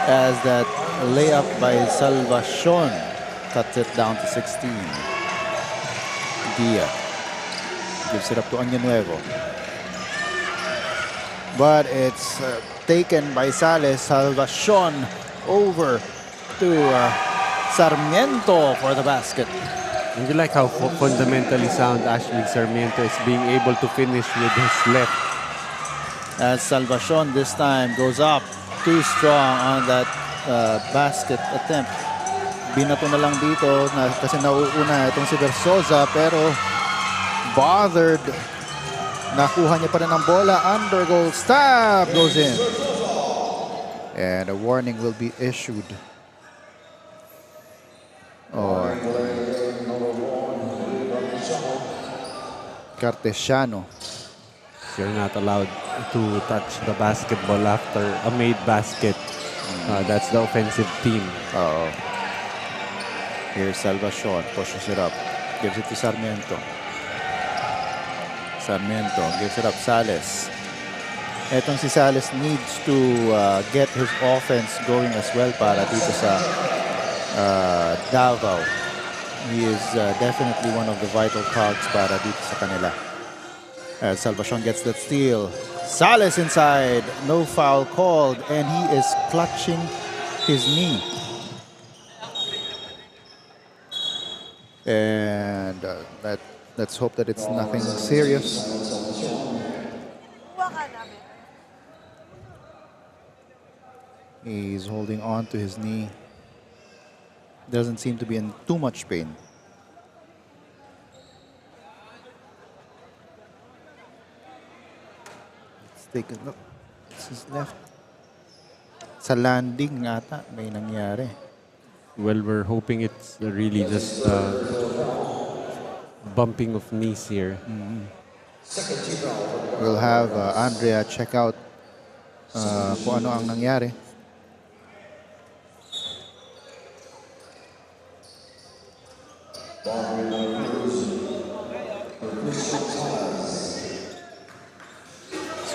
Speaker 1: As that layup by Salvacion cuts it down to 16. Dia gives it up to Año Nuevo. But it's taken by Sales. Salvacion over to Sarmiento for the basket.
Speaker 2: And you like how fundamentally sound Ashley Sarmiento is being able to finish with his left.
Speaker 1: As Salvacion this time goes up too strong on that basket attempt. Binato na lang dito kasi nauuna itong si Versosa pero bothered. Nakuha niya pa rin ang bola. Under goal. Stab goes in. And a warning will be issued. Cartesiano.
Speaker 2: You're not allowed to touch the basketball after a made basket. That's the offensive team.
Speaker 1: Here's Salvacion. Pushes it up. Gives it to Sarmiento. Sarmiento gives it up. Sales. Etong si Sales needs to get his offense going as well para dito sa Davao. He is definitely one of the vital cogs para dito sa kanila. As Salvacion gets that steal. Sales inside. No foul called. And he is clutching his knee. And let's hope that it's nothing serious. He's holding on to his knee. Doesn't seem to be in too much pain. Let's take a look. This is left. Sa landing ata may nangyari.
Speaker 2: Well, we're hoping it's really just bumping of knees here.
Speaker 1: We'll have Andrea check out kung ano ang nangyari.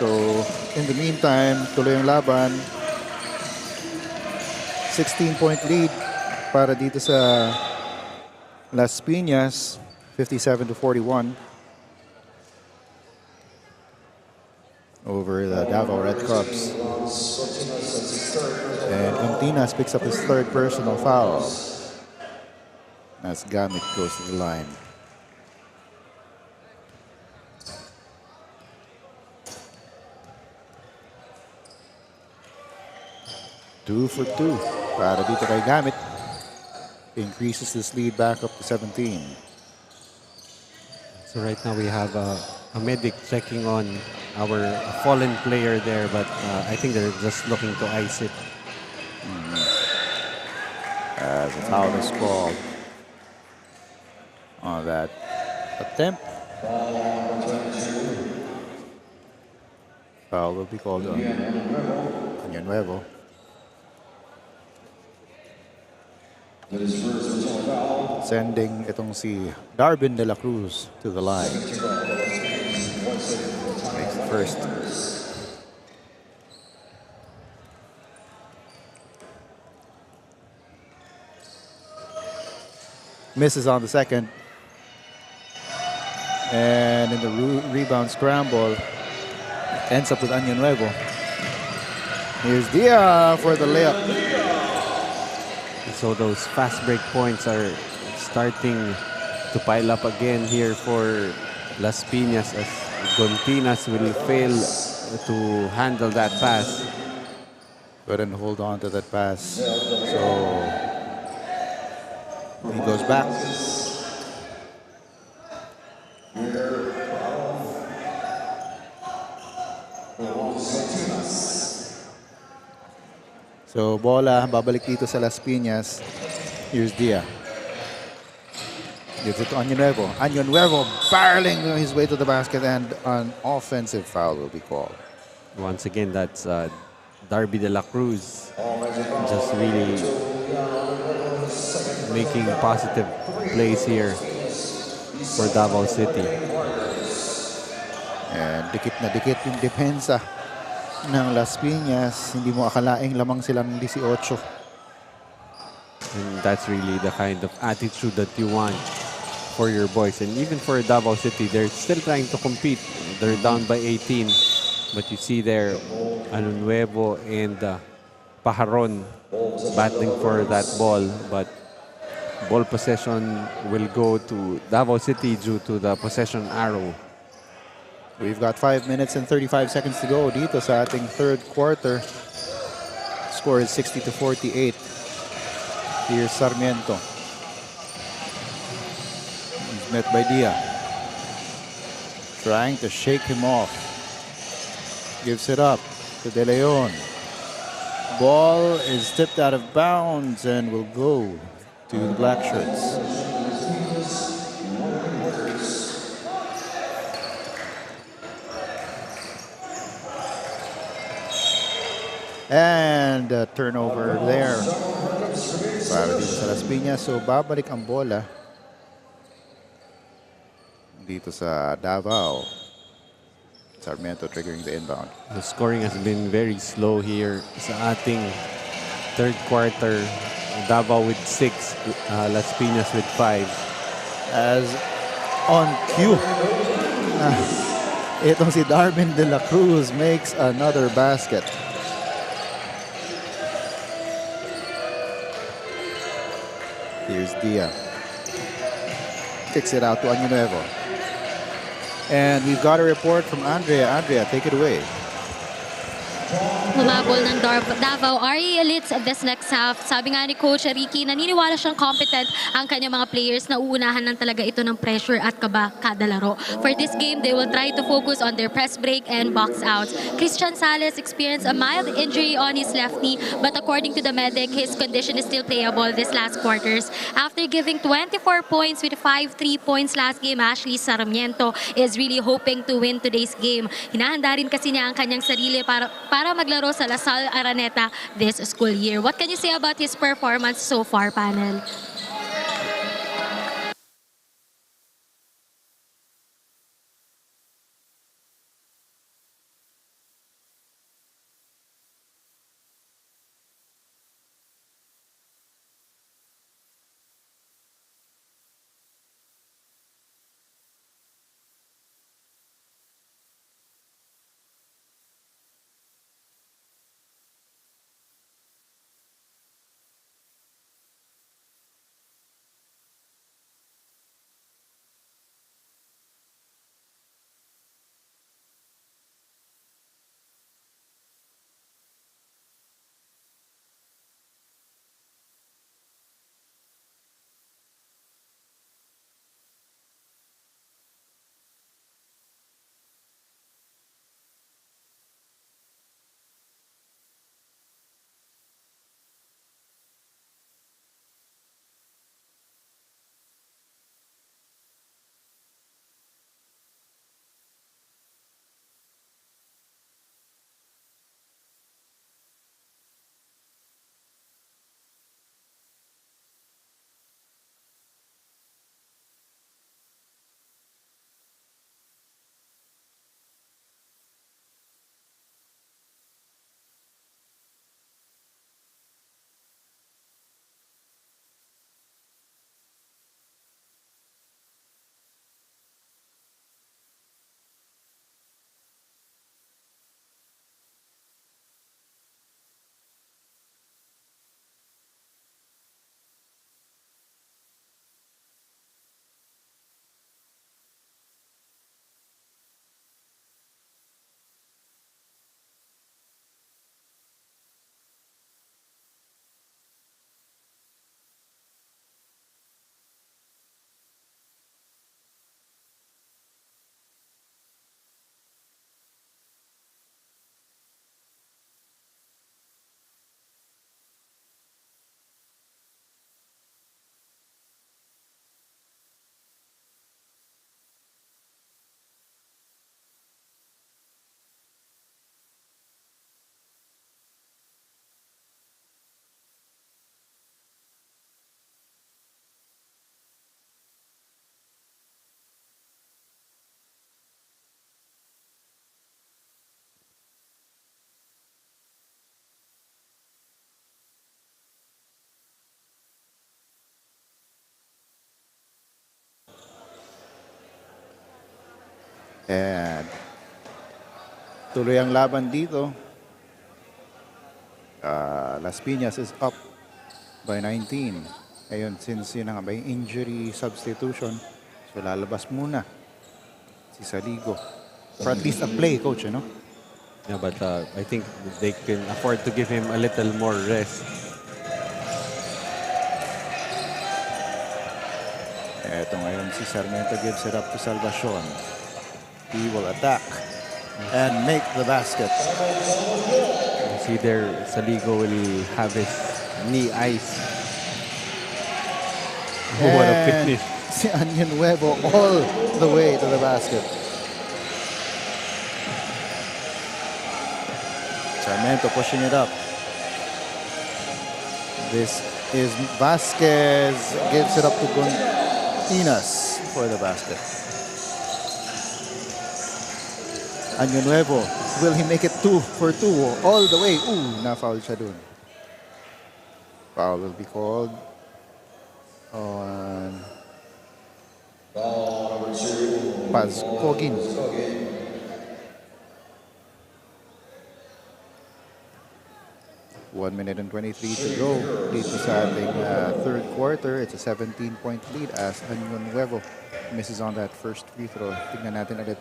Speaker 1: So, in the meantime, tuloy ang laban. 16-point lead para dito sa Las Piñas, 57-41 over the Davao Red Cubs. And Untinas picks up his third personal foul as Gamit goes to the line. Two for two para dito kay Gamit. Increases this lead back up to 17.
Speaker 2: So right now we have a medic checking on our fallen player there, but I think they're just looking to ice it.
Speaker 1: As a foul is called on that attempt. Foul will be called on Nuevo. Sending itong si Darvin de la Cruz to the line. Makes the first. Misses on the second. And in the rebound scramble, ends up with Año Nuevo. Here's Dia for the layup.
Speaker 2: So those fast break points are starting to pile up again here for Las Piñas as Gontinas will fail to handle that pass.
Speaker 1: Couldn't hold on to that pass. So he goes back. So bola babalik dito sa Las Piñas. Here's Dia. Gives it to Año Nuevo. Año Nuevo barreling his way to the basket, and an offensive foul will be called.
Speaker 2: Once again, that's Darby de la Cruz just really making positive plays here for Davao City.
Speaker 1: And dikit na dikit yung depensa ng Las Piñas. Hindi mo akalaing lamang sila ng 18.
Speaker 2: And that's really the kind of attitude that you want for your boys. And even for Davao City, they're still trying to compete. They're down by 18. But you see there, Ano Nuevo and Pajaron battling for that ball. But ball possession will go to Davao City due to the possession arrow.
Speaker 1: We've got 5 minutes and 35 seconds to go dito sa ating third quarter. Score is 60-48. Here's Sarmiento. He's met by Dia. Trying to shake him off. Gives it up to De Leon. Ball is tipped out of bounds and will go to the Black Shirts. And a turnover there para dito sa Las Piñas. So babalik ang bola dito sa Davao. Sarmiento triggering the inbound.
Speaker 2: The scoring has been very slow here sa ating third quarter. Davao with 6, Las Piñas with 5.
Speaker 1: As on cue, itong si Darvin de la Cruz makes another basket. Here's Dia. Kicks it out to Año Nuevo. And we've got a report from Andrea. Andrea, take it away.
Speaker 4: Humabol ng Davao RE Elites this next half. Sabi nga ni Coach Ricky, naniniwala siyang competent ang kanyang mga players na uunahan lang talaga ito ng pressure at kaba kada laro. For this game, they will try to focus on their press break and box outs. Christian Sales experienced a mild injury on his left knee, but according to the medic, his condition is still playable this last quarters. After giving 24 points with 5 3 points last game, Ashley Sarmiento is really hoping to win today's game. Hinahanda rin kasi niya ang kanyang sarili para maglaro sa Lasal Araneta this school year. What can you say about his performance so far, panel?
Speaker 1: And tuloy ang laban dito. Las Piñas is up by 19. Ayun, since yun nga may injury substitution, so lalabas muna si Saligo. For at least a play, coach, you know?
Speaker 2: Yeah, but I think they can afford to give him a little more rest.
Speaker 1: Eto ngayon si Sarmiento gives it up to Salvacion. He will attack and make the basket.
Speaker 2: You see there, Saligo will have his knee ice. Oh, what a
Speaker 1: And
Speaker 2: finish.
Speaker 1: si Anion Nuevo all the way to the basket. Sarmiento pushing it up. This is Vasquez, gives it up to Gontinas for the basket. Anion Nuevo, will he make it 2 for 2 all the way? Ooh, na-foul siya dun. Foul will be called on Paz Kogin. 1 minute and 23 to go. Dito sa ating third quarter, it's a 17-point lead as Anion Nuevo misses on that first free throw. Tignan natin ulit.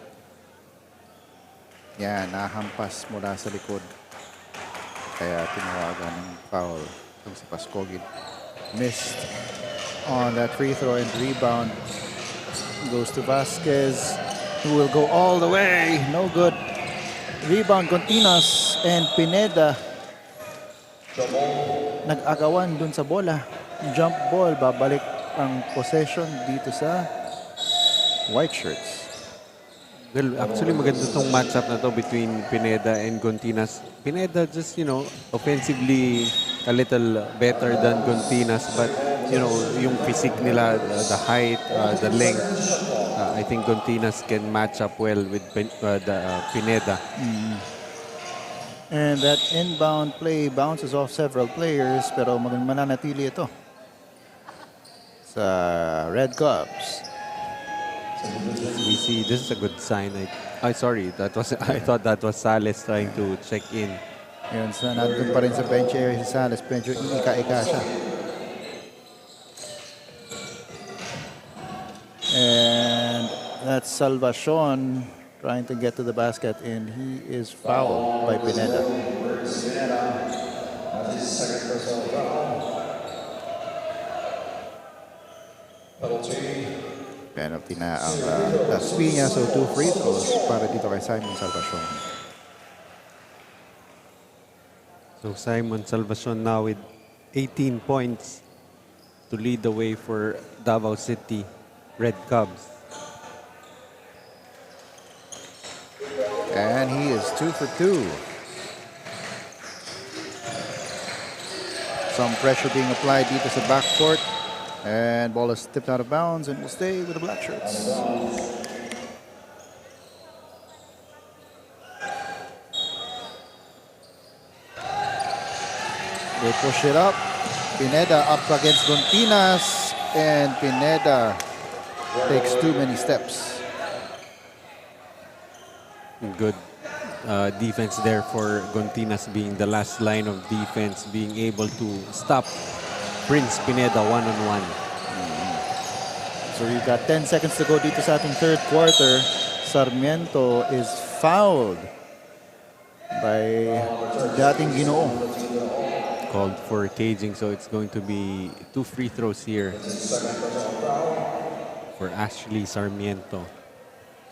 Speaker 1: Yan, nahampas mula sa likod. Kaya tinawagan ng foul ng si Pascogin. Missed on that free throw and rebound goes to Vasquez, who will go all the way. No good. Rebound Continas and Pineda. Nag-agawan dun sa bola. Jump ball, babalik ang possession dito sa white shirts.
Speaker 2: Well, actually maganda tong matchup na to between Pineda and Gontinas. Pineda just, offensively a little better than Gontinas, but yung physique nila, the height, the length, I think Gontinas can match up well with Pineda.
Speaker 1: And that inbound play bounces off several players, pero mananatili ito sa Red Cubs.
Speaker 2: We see this is a good sign. I thought that was Sales trying to check in.
Speaker 1: Yun, nandun pa rin sa bench area si Sales, medyo iika-ika siya. And that's Salvacion trying to get to the basket, and he is fouled by Pineda. Penalty na ang Las Piñas, so 2 free throws para dito kay Simon Salvacion.
Speaker 2: So Simon Salvacion now with 18 points to lead the way for Davao City Red Cubs.
Speaker 1: And he is 2 for 2. Some pressure being applied dito sa backcourt. And ball is tipped out of bounds and will stay with the black shirts. They push it up. Pineda up against Gontinas. And Pineda takes too many steps.
Speaker 2: Good defense there for Gontinas, being the last line of defense, being able to stop Prince Pineda one-on-one.
Speaker 1: So we've got 10 seconds to go dito sa ating third quarter. Sarmiento is fouled by dating Ginoo.
Speaker 2: Called for caging, so it's going to be 2 free throws here for Ashley Sarmiento.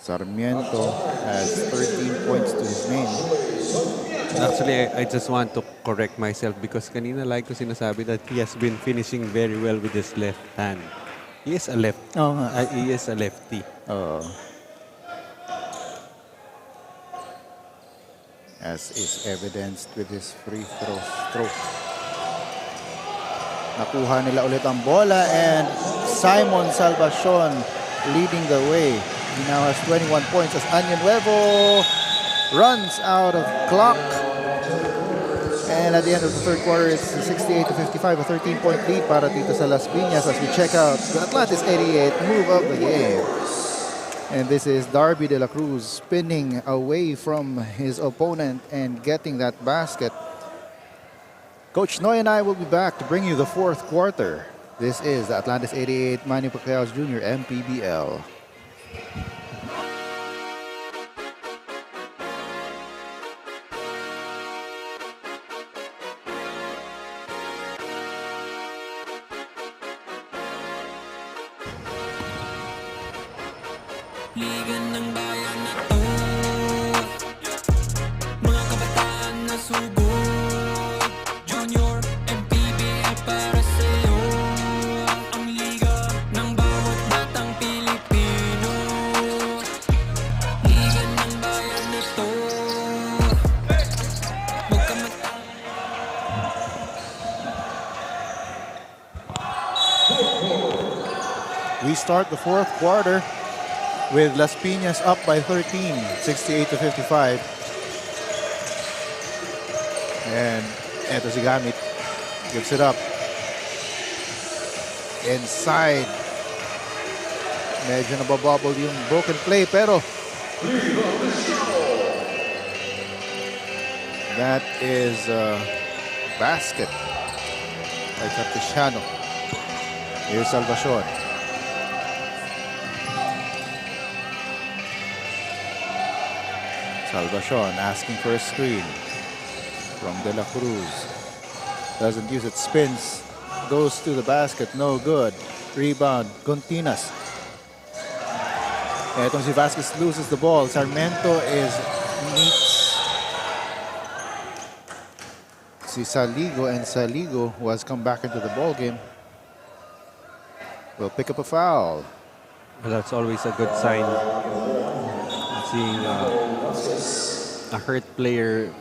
Speaker 1: Sarmiento has 13 points to his name.
Speaker 2: Actually, I just want to correct myself because kanina like ko sinasabi that he has been finishing very well with his left hand. He is a he is a lefty.
Speaker 1: As is evidenced with his free throw stroke. Nakuha nila ulit ang bola and Simon Salvacion leading the way. He now has 21 points as Anion Nuevo runs out of clock. And at the end of the third quarter, it's 68 to 55, a 13-point lead para dito sa Las Piñas as we check out the Atlantis 88 move of the game. And this is Darby de la Cruz spinning away from his opponent and getting that basket. Coach Noy and I will be back to bring you the fourth quarter. This is the Atlantis 88 Manny Pacquiao Jr. MPBL.
Speaker 5: Liga ng bayan na to, mga kabataan na sugod. Junior, MPBL para sa'yo. Ang liga ng bawat batang Pilipino. Liga ng bayan na to, huwag ka
Speaker 1: We start the fourth quarter with Las Piñas up by 13, 68-55. And eto si Gamit. Gives it up. Inside. Medyo nababubble yung broken play, pero that is a basket by Cartesiano. Here's Salvacion. Salvacion asking for a screen from De La Cruz. Doesn't use it, spins, goes to the basket, no good. Rebound, Gontinas. Etong si Vasquez loses the ball. Sarmiento meets si Saligo, and Saligo, who has come back into the ball game, will pick up a foul.
Speaker 2: Well, that's always a good sign. Seeing a hurt player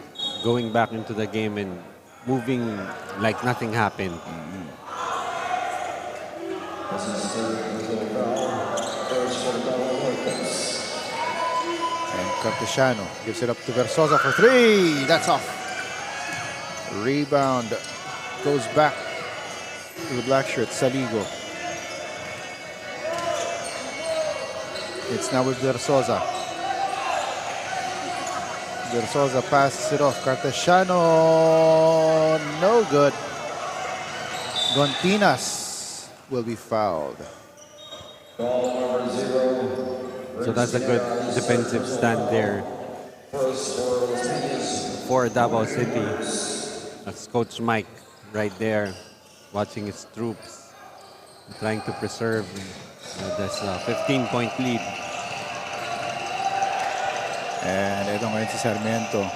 Speaker 2: going back into the game and moving like nothing happened.
Speaker 1: And Cartesiano gives it up to Versosa for three. That's off. Rebound goes back to the black shirt, Saligo. It's now with Versosa. Versosa passes it off. Cartesiano, no good. Gontinas will be fouled.
Speaker 2: So that's a good defensive stand there for Davao City. That's Coach Mike right there watching his troops, trying to preserve this 15-point lead.
Speaker 1: And ito ngayon si Sarmiento.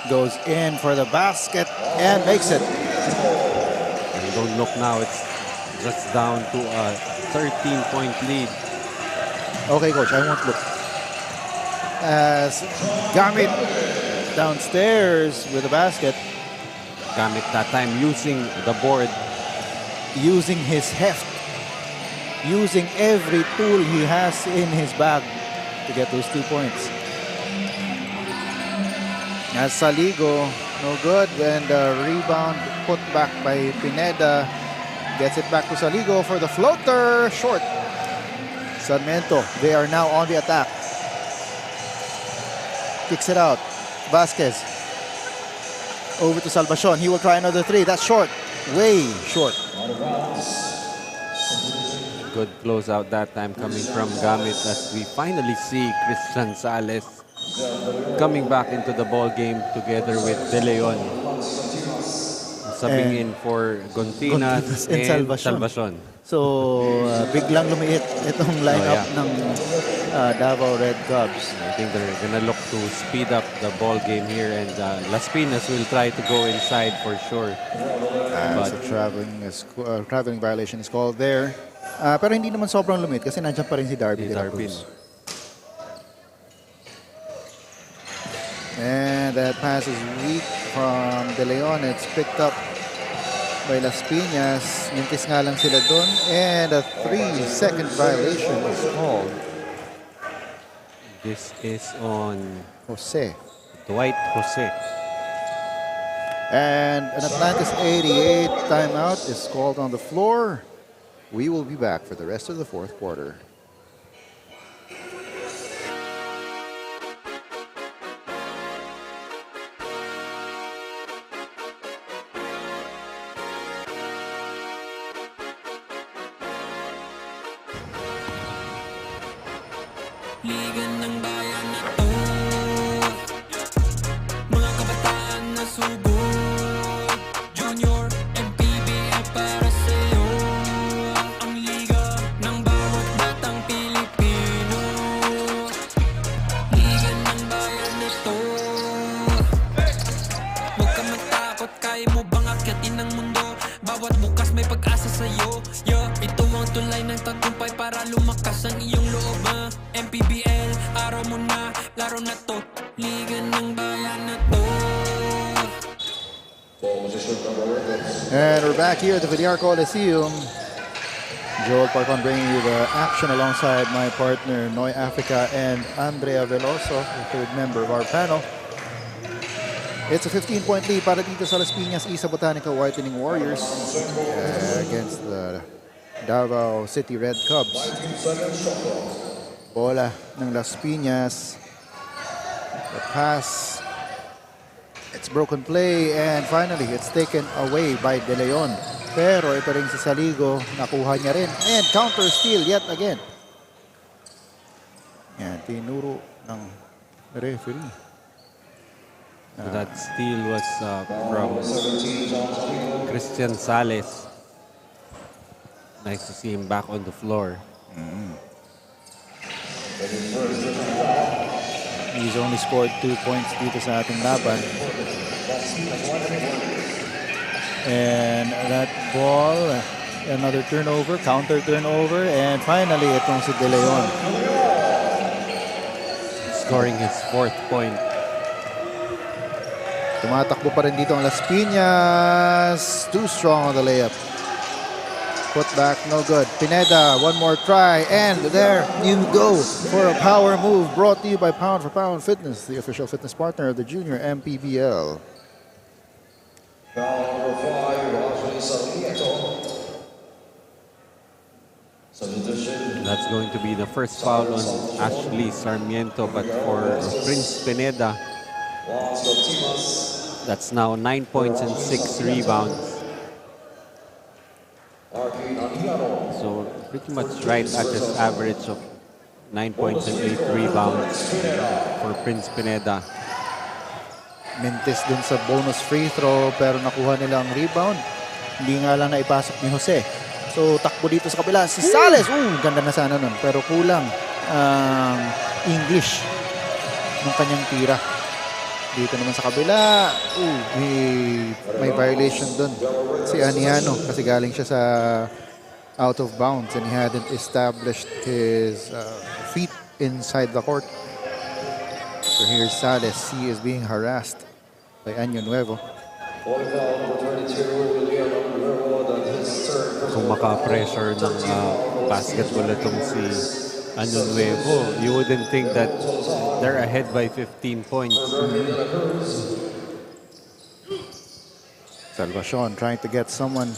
Speaker 1: Goes in for the basket and makes it.
Speaker 2: And don't look now, it's just down to a 13-point lead.
Speaker 1: Okay, Coach, I won't look. As Gamit downstairs with the basket.
Speaker 2: Gamit that time using the board.
Speaker 1: Using his heft. Using every tool he has in his bag to get those 2 points. As Saligo, no good. And the rebound put back by Pineda. Gets it back to Saligo for the floater. Short. Sarmiento, they are now on the attack. Kicks it out. Vasquez. Over to Salvacion. He will try another three. That's short. Way short.
Speaker 2: Good closeout that time coming from Gamit as we finally see Christian Sales coming back into the ball game together with De Leon. Subbing in for Gontinas and Salvacion.
Speaker 1: So, biglang lumiit itong lineup ng Davao Red Cubs.
Speaker 2: I think they're gonna look to speed up the ball game here, and Las Piñas will try to go inside for sure.
Speaker 1: But traveling violation is called there. Pero hindi naman sobrang lumit kasi nandiyan pa rin si Darby de la Cruz. And that pass is weak from De Leon. It's picked up by Las Piñas. Mintis nga lang sila doon. And a 3-second violation is called.
Speaker 2: This is on
Speaker 1: Jose.
Speaker 2: Dwight Jose.
Speaker 1: And an Atlantis 88 timeout is called on the floor. We will be back for the rest of the fourth quarter.
Speaker 5: Liga ng bayan na to, mga kabataan na sugod, Junior, MPBL para sa'yo. Ang liga ng bawat batang Pilipino, liga ng bayan na to. Huwag ka matakot, kaya mo bang akyatin ang mundo? Bawat bukas may pag-asa sa'yo. Ito ang tulay ng tagumpay para lumakas ang iyong loob. MPBL, araw mo na, laro na to, liga ng bayan na to.
Speaker 1: And we're back here at the Villar Coliseum. Joel Parcon bringing you the action alongside my partner Noy Africa and Andrea Veloso, the third member of our panel. It's a 15-point lead para dito sa Las Piñas Isa Botanical Whitening Warriors against the Davao City Red Cubs. Bola ng Las Piñas. The pass. It's broken play and finally it's taken away by De Leon. Pero ito rin si Saligo, nakuha niya rin. And counter steal yet again. Yan, tinuro ng referee.
Speaker 2: That steal was from Christian Sales. Nice to see him back on the floor.
Speaker 1: He's only scored 2 points dito sa ating laban. And that ball, another turnover, counter turnover, and finally itong si De Leon.
Speaker 2: Scoring his 4th point.
Speaker 1: Tumatakbo pa rin dito ang Las Piñas. Too strong on the layup. Put back, no good. Pineda, one more try, and there you go for a power move brought to you by Pound for Pound Fitness, the official fitness partner of the Junior MPBL.
Speaker 2: That's going to be the first foul on Ashley Sarmiento, but for Prince Pineda, that's now 9 points and 6 rebounds. So pretty much right at his average of 9 points and 8 rebounds for Prince Pineda.
Speaker 1: Mintis din sa bonus free throw pero nakuha nila ang rebound. Hindi nga lang naipasok ni Jose. So takbo dito sa kabila si Sales. Ganda na sana nun pero kulang ang English ng kanyang tira. Dito naman sa kabila, may violation dun. Si Aniano kasi galing siya sa out of bounds and he hadn't established his feet inside the court. So here's Sales. He is being harassed by Año Nuevo.
Speaker 2: Kung maka-pressure ng basketball itong si Año Nuevo, you wouldn't think that they're ahead by 15 points.
Speaker 1: Salvacion trying to get someone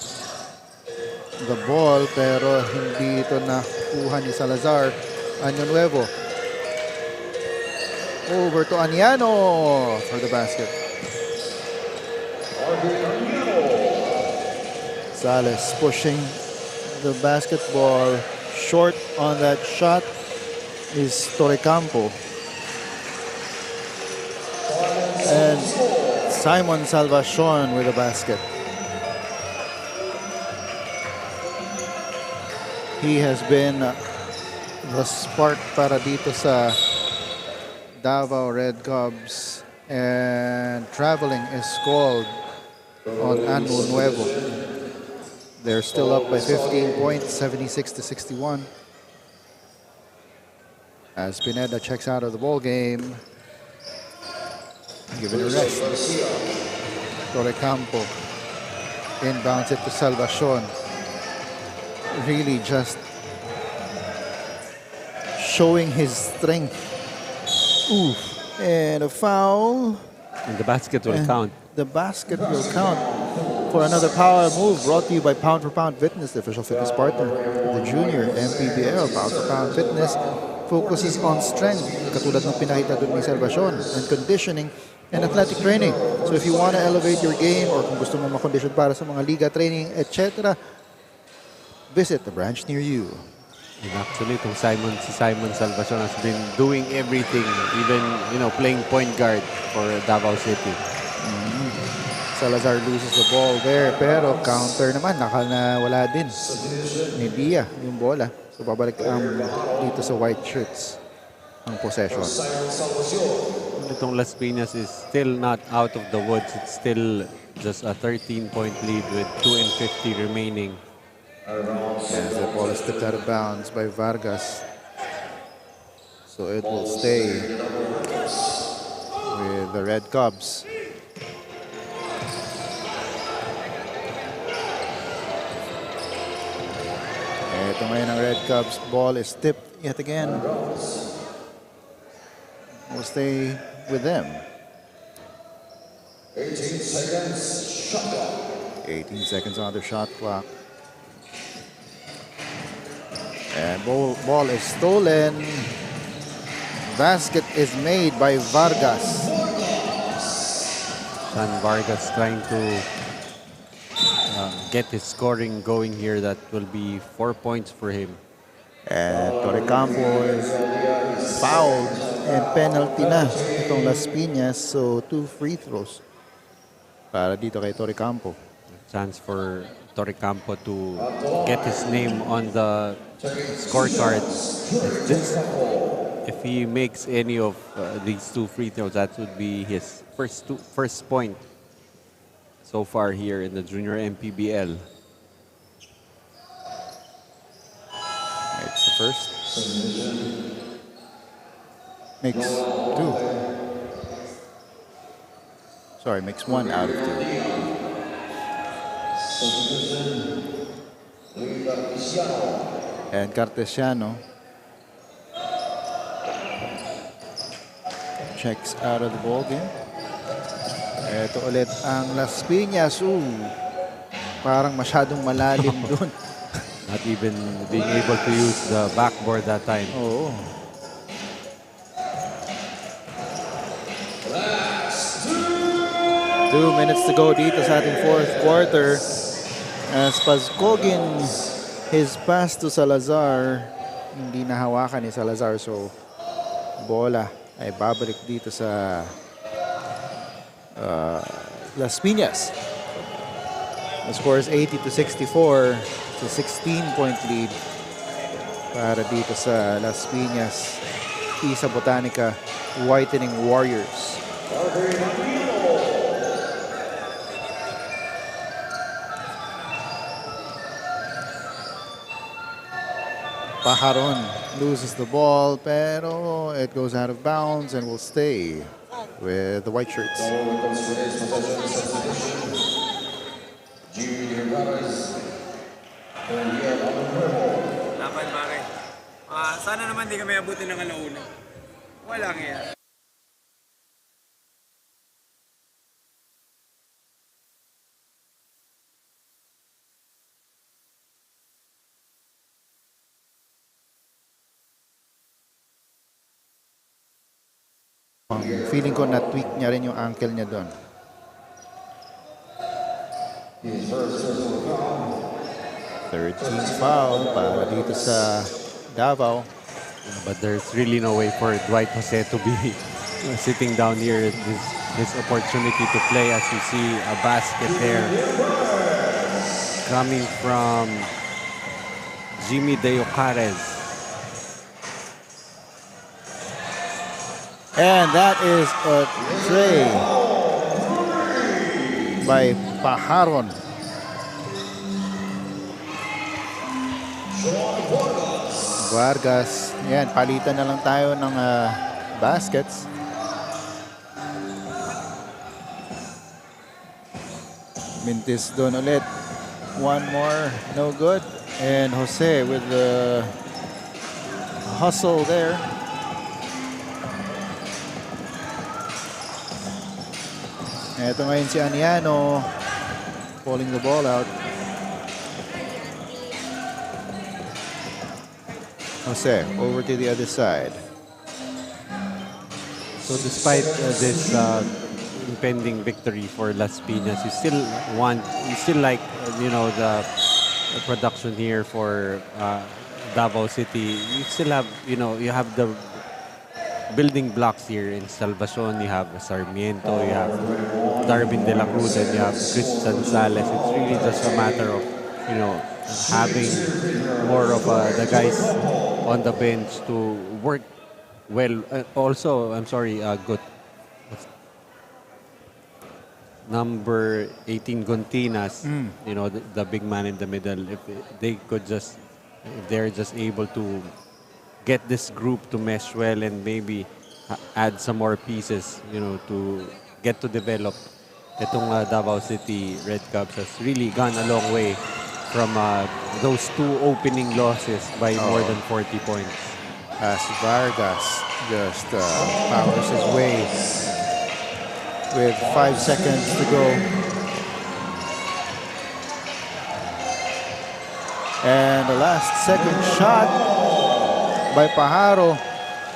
Speaker 1: the ball pero hindi ito nakuha ni Salazar. Año Nuevo. Over to Aniano for the basket. Sales pushing the basketball. Short on that shot is Torrecampo. And Simon Salvacion with a basket. He has been the spark para dito sa Davao Red Cubs, and traveling is called on Año Nuevo. They're still up by 15 points, 76-61. As Pineda checks out of the ball game, give it a rest. Torrecampo inbounds it to Salvacion. Really just showing his strength. And a foul.
Speaker 2: And the basket will count.
Speaker 1: The basket will count. for another power move brought to you by Pound for Pound Fitness, the official fitness partner of the Junior MPBL. Pound for Pound Fitness focuses on strength, katulad ng pinakita doon ni Salvacion, and conditioning and athletic training. So if you want to elevate your game or kung gusto mo makondisyon para sa mga liga training, etc., visit the branch near you.
Speaker 2: And actually, si Simon Salvacion has been doing everything, even playing point guard for Davao City.
Speaker 1: Salazar loses the ball there, pero counter naman, wala din ni Dia yung bola. So babalik dito sa white shirts ang possession.
Speaker 2: Itong Las Piñas is still not out of the woods. It's still just a 13-point lead with 2:50 remaining.
Speaker 1: As the ball is tipped out of bounds by Vargas. So it will stay with the Red Cubs. Ito ngayon ang Red Cubs. Ball is tipped yet again. Will stay with them. 18 seconds on the shot clock. And ball is stolen. Basket is made by Vargas.
Speaker 2: San Vargas trying to get his scoring going here. That will be 4 points for him.
Speaker 1: And Torrecampo is fouled and penalty na itong Las Piñas. So 2 free throws para dito kay Torrecampo.
Speaker 2: Chance for Torrecampo to get his name on the scorecard. If he makes any of these 2 free throws, that would be his first point so far here in the Junior MPBL.
Speaker 1: It's the first. Makes 2. Sorry, makes 1 out of 2. And Cartesiano checks out of the ball game. Ito ulit ang Las Piñas. Parang masyadong malalim dun.
Speaker 2: Not even being able to use the backboard that time.
Speaker 1: Oo. Two minutes to go dito sa ating fourth quarter. As Pazcogin, his pass to Salazar, hindi nahawakan ni Salazar. So, bola ay babalik dito sa Las Piñas. The score is 80-64. It's a 16-point lead para dito sa Las Piñas. Isa Botanica Whitening Warriors. Pajaron loses the ball, pero it goes out of bounds and will stay with the white shirts.
Speaker 6: Laban pare. Sana naman di kami abutin ng alauna. Wala kaya.
Speaker 1: Feeling ko na-tweak niya rin yung ankle niya doon. Third team foul para dito sa Davao.
Speaker 2: But there's really no way for Dwight Jose to be sitting down here. This opportunity to play, as you see a basket there coming from Jimmy De Ocares.
Speaker 1: And that is a tray by Pajaron. Vargas. Yan, palitan na lang tayo ng baskets. Mintis doon ulit. One more, no good. And Jose with the hustle there. Ito ngayon si Aniano. pulling the ball out. Jose, over to the other side.
Speaker 2: So despite this impending victory for Las Piñas, you still like, the production here for Davao City. You still have, you have the building blocks here in Salvacion. You have Sarmiento, you have Darwin De La Cruz, and you have Christian Sales. It's really just a matter of, having more of the guys on the bench to work well. Also, I'm sorry, good. Number 18, Gontinas, the big man in the middle. If they're just able to get this group to mesh well and maybe add some more pieces, to get to develop. Itong Davao City Red Caps has really gone a long way from those two opening losses by more than 40 points.
Speaker 1: As Vargas just powers his way with 5 seconds to go. And the last second shot by Pajaro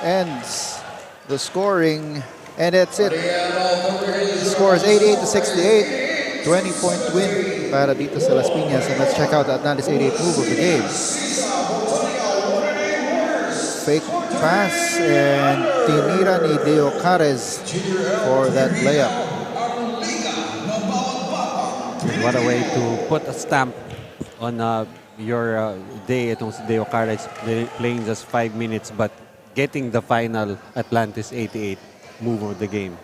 Speaker 1: ends the scoring, and that's it. The score is 88-68. 20-point win para dito sa Las Piñas. And let's check out the Atlantis 88 move of the game. Fake pass and tinira ni Deo Carez for that layup.
Speaker 2: What a way to put a stamp on your day. Itong si Deo Carez playing just 5 minutes but getting the final Atlantis 88 move of the game.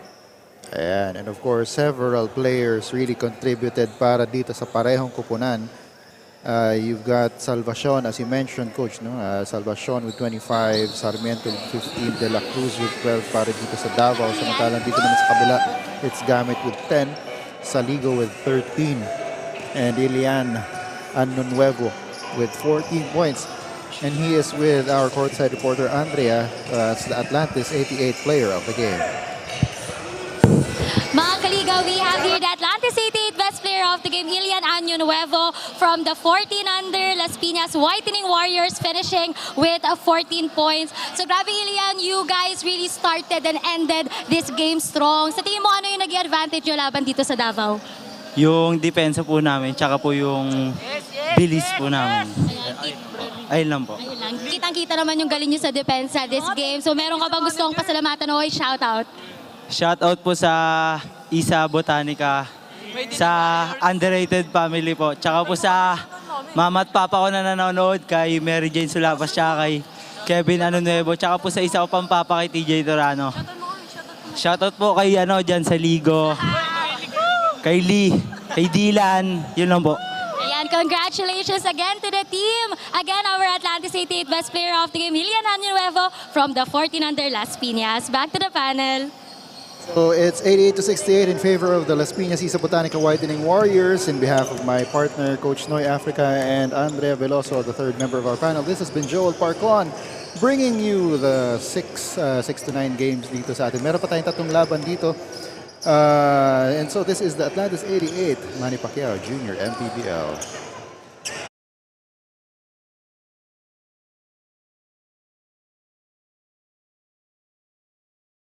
Speaker 1: Ayan, and of course, several players really contributed para dito sa parehong kupunan. You've got Salvacion, as you mentioned, Coach, no? Salvacion with 25, Sarmiento with 15, De La Cruz with 12 para dito sa Davao. Samantalang dito naman sa kabila, it's Gamit with 10, Saligo with 13, and Ilian Anunuevo with 14 points. And he is with our courtside reporter, Andrea, as the Atlantis 88 player of the game.
Speaker 4: Mga kaligaw, we have here the Atlantis 88 best player of the game, Ilian Año Nuevo from the 14 under Las Piñas Whitening Warriors, finishing with 14 points. So grabe, Ilian, you guys really started and ended this game strong. Sa tingin mo, ano yung naging advantage nyo laban dito sa Davao?
Speaker 7: Yung depensa po namin, tsaka po yung bilis po namin. Ayun lang po.
Speaker 4: Ayun lang. Kitang-kita naman yung galing nyo sa depensa this game. So meron ka bang gustong pasalamatan o shout-out?
Speaker 7: Shoutout po sa Isa Botanica, sa underrated family po. Tsaka po sa mama at papa ko na nanonood, kay Mary Jane Sulapas, tsaka kay Kevin Anunuevo, tsaka po sa isa ko pang papa kay TJ Torano. Shoutout po kay dyan sa Ligo, kay Lee, kay Dylan, yun lang po.
Speaker 4: Ayan, congratulations again to the team. Again, our Atlantis 88 best player of the game, Ilian Año Nuevo from the 14 under Las Piñas. Back to the panel.
Speaker 1: So it's 88-68 in favor of the Las Piñas Isa Botanica Whitening Warriors. In behalf of my partner, Coach Noy Africa, and Andrea Veloso, the third member of our panel, this has been Joel Parcon bringing you the 6 to 9 games dito sa atin. Meron pa tayong 3 laban dito. And so this is the Atlantis 88 Manny Pacquiao Jr. MPBL.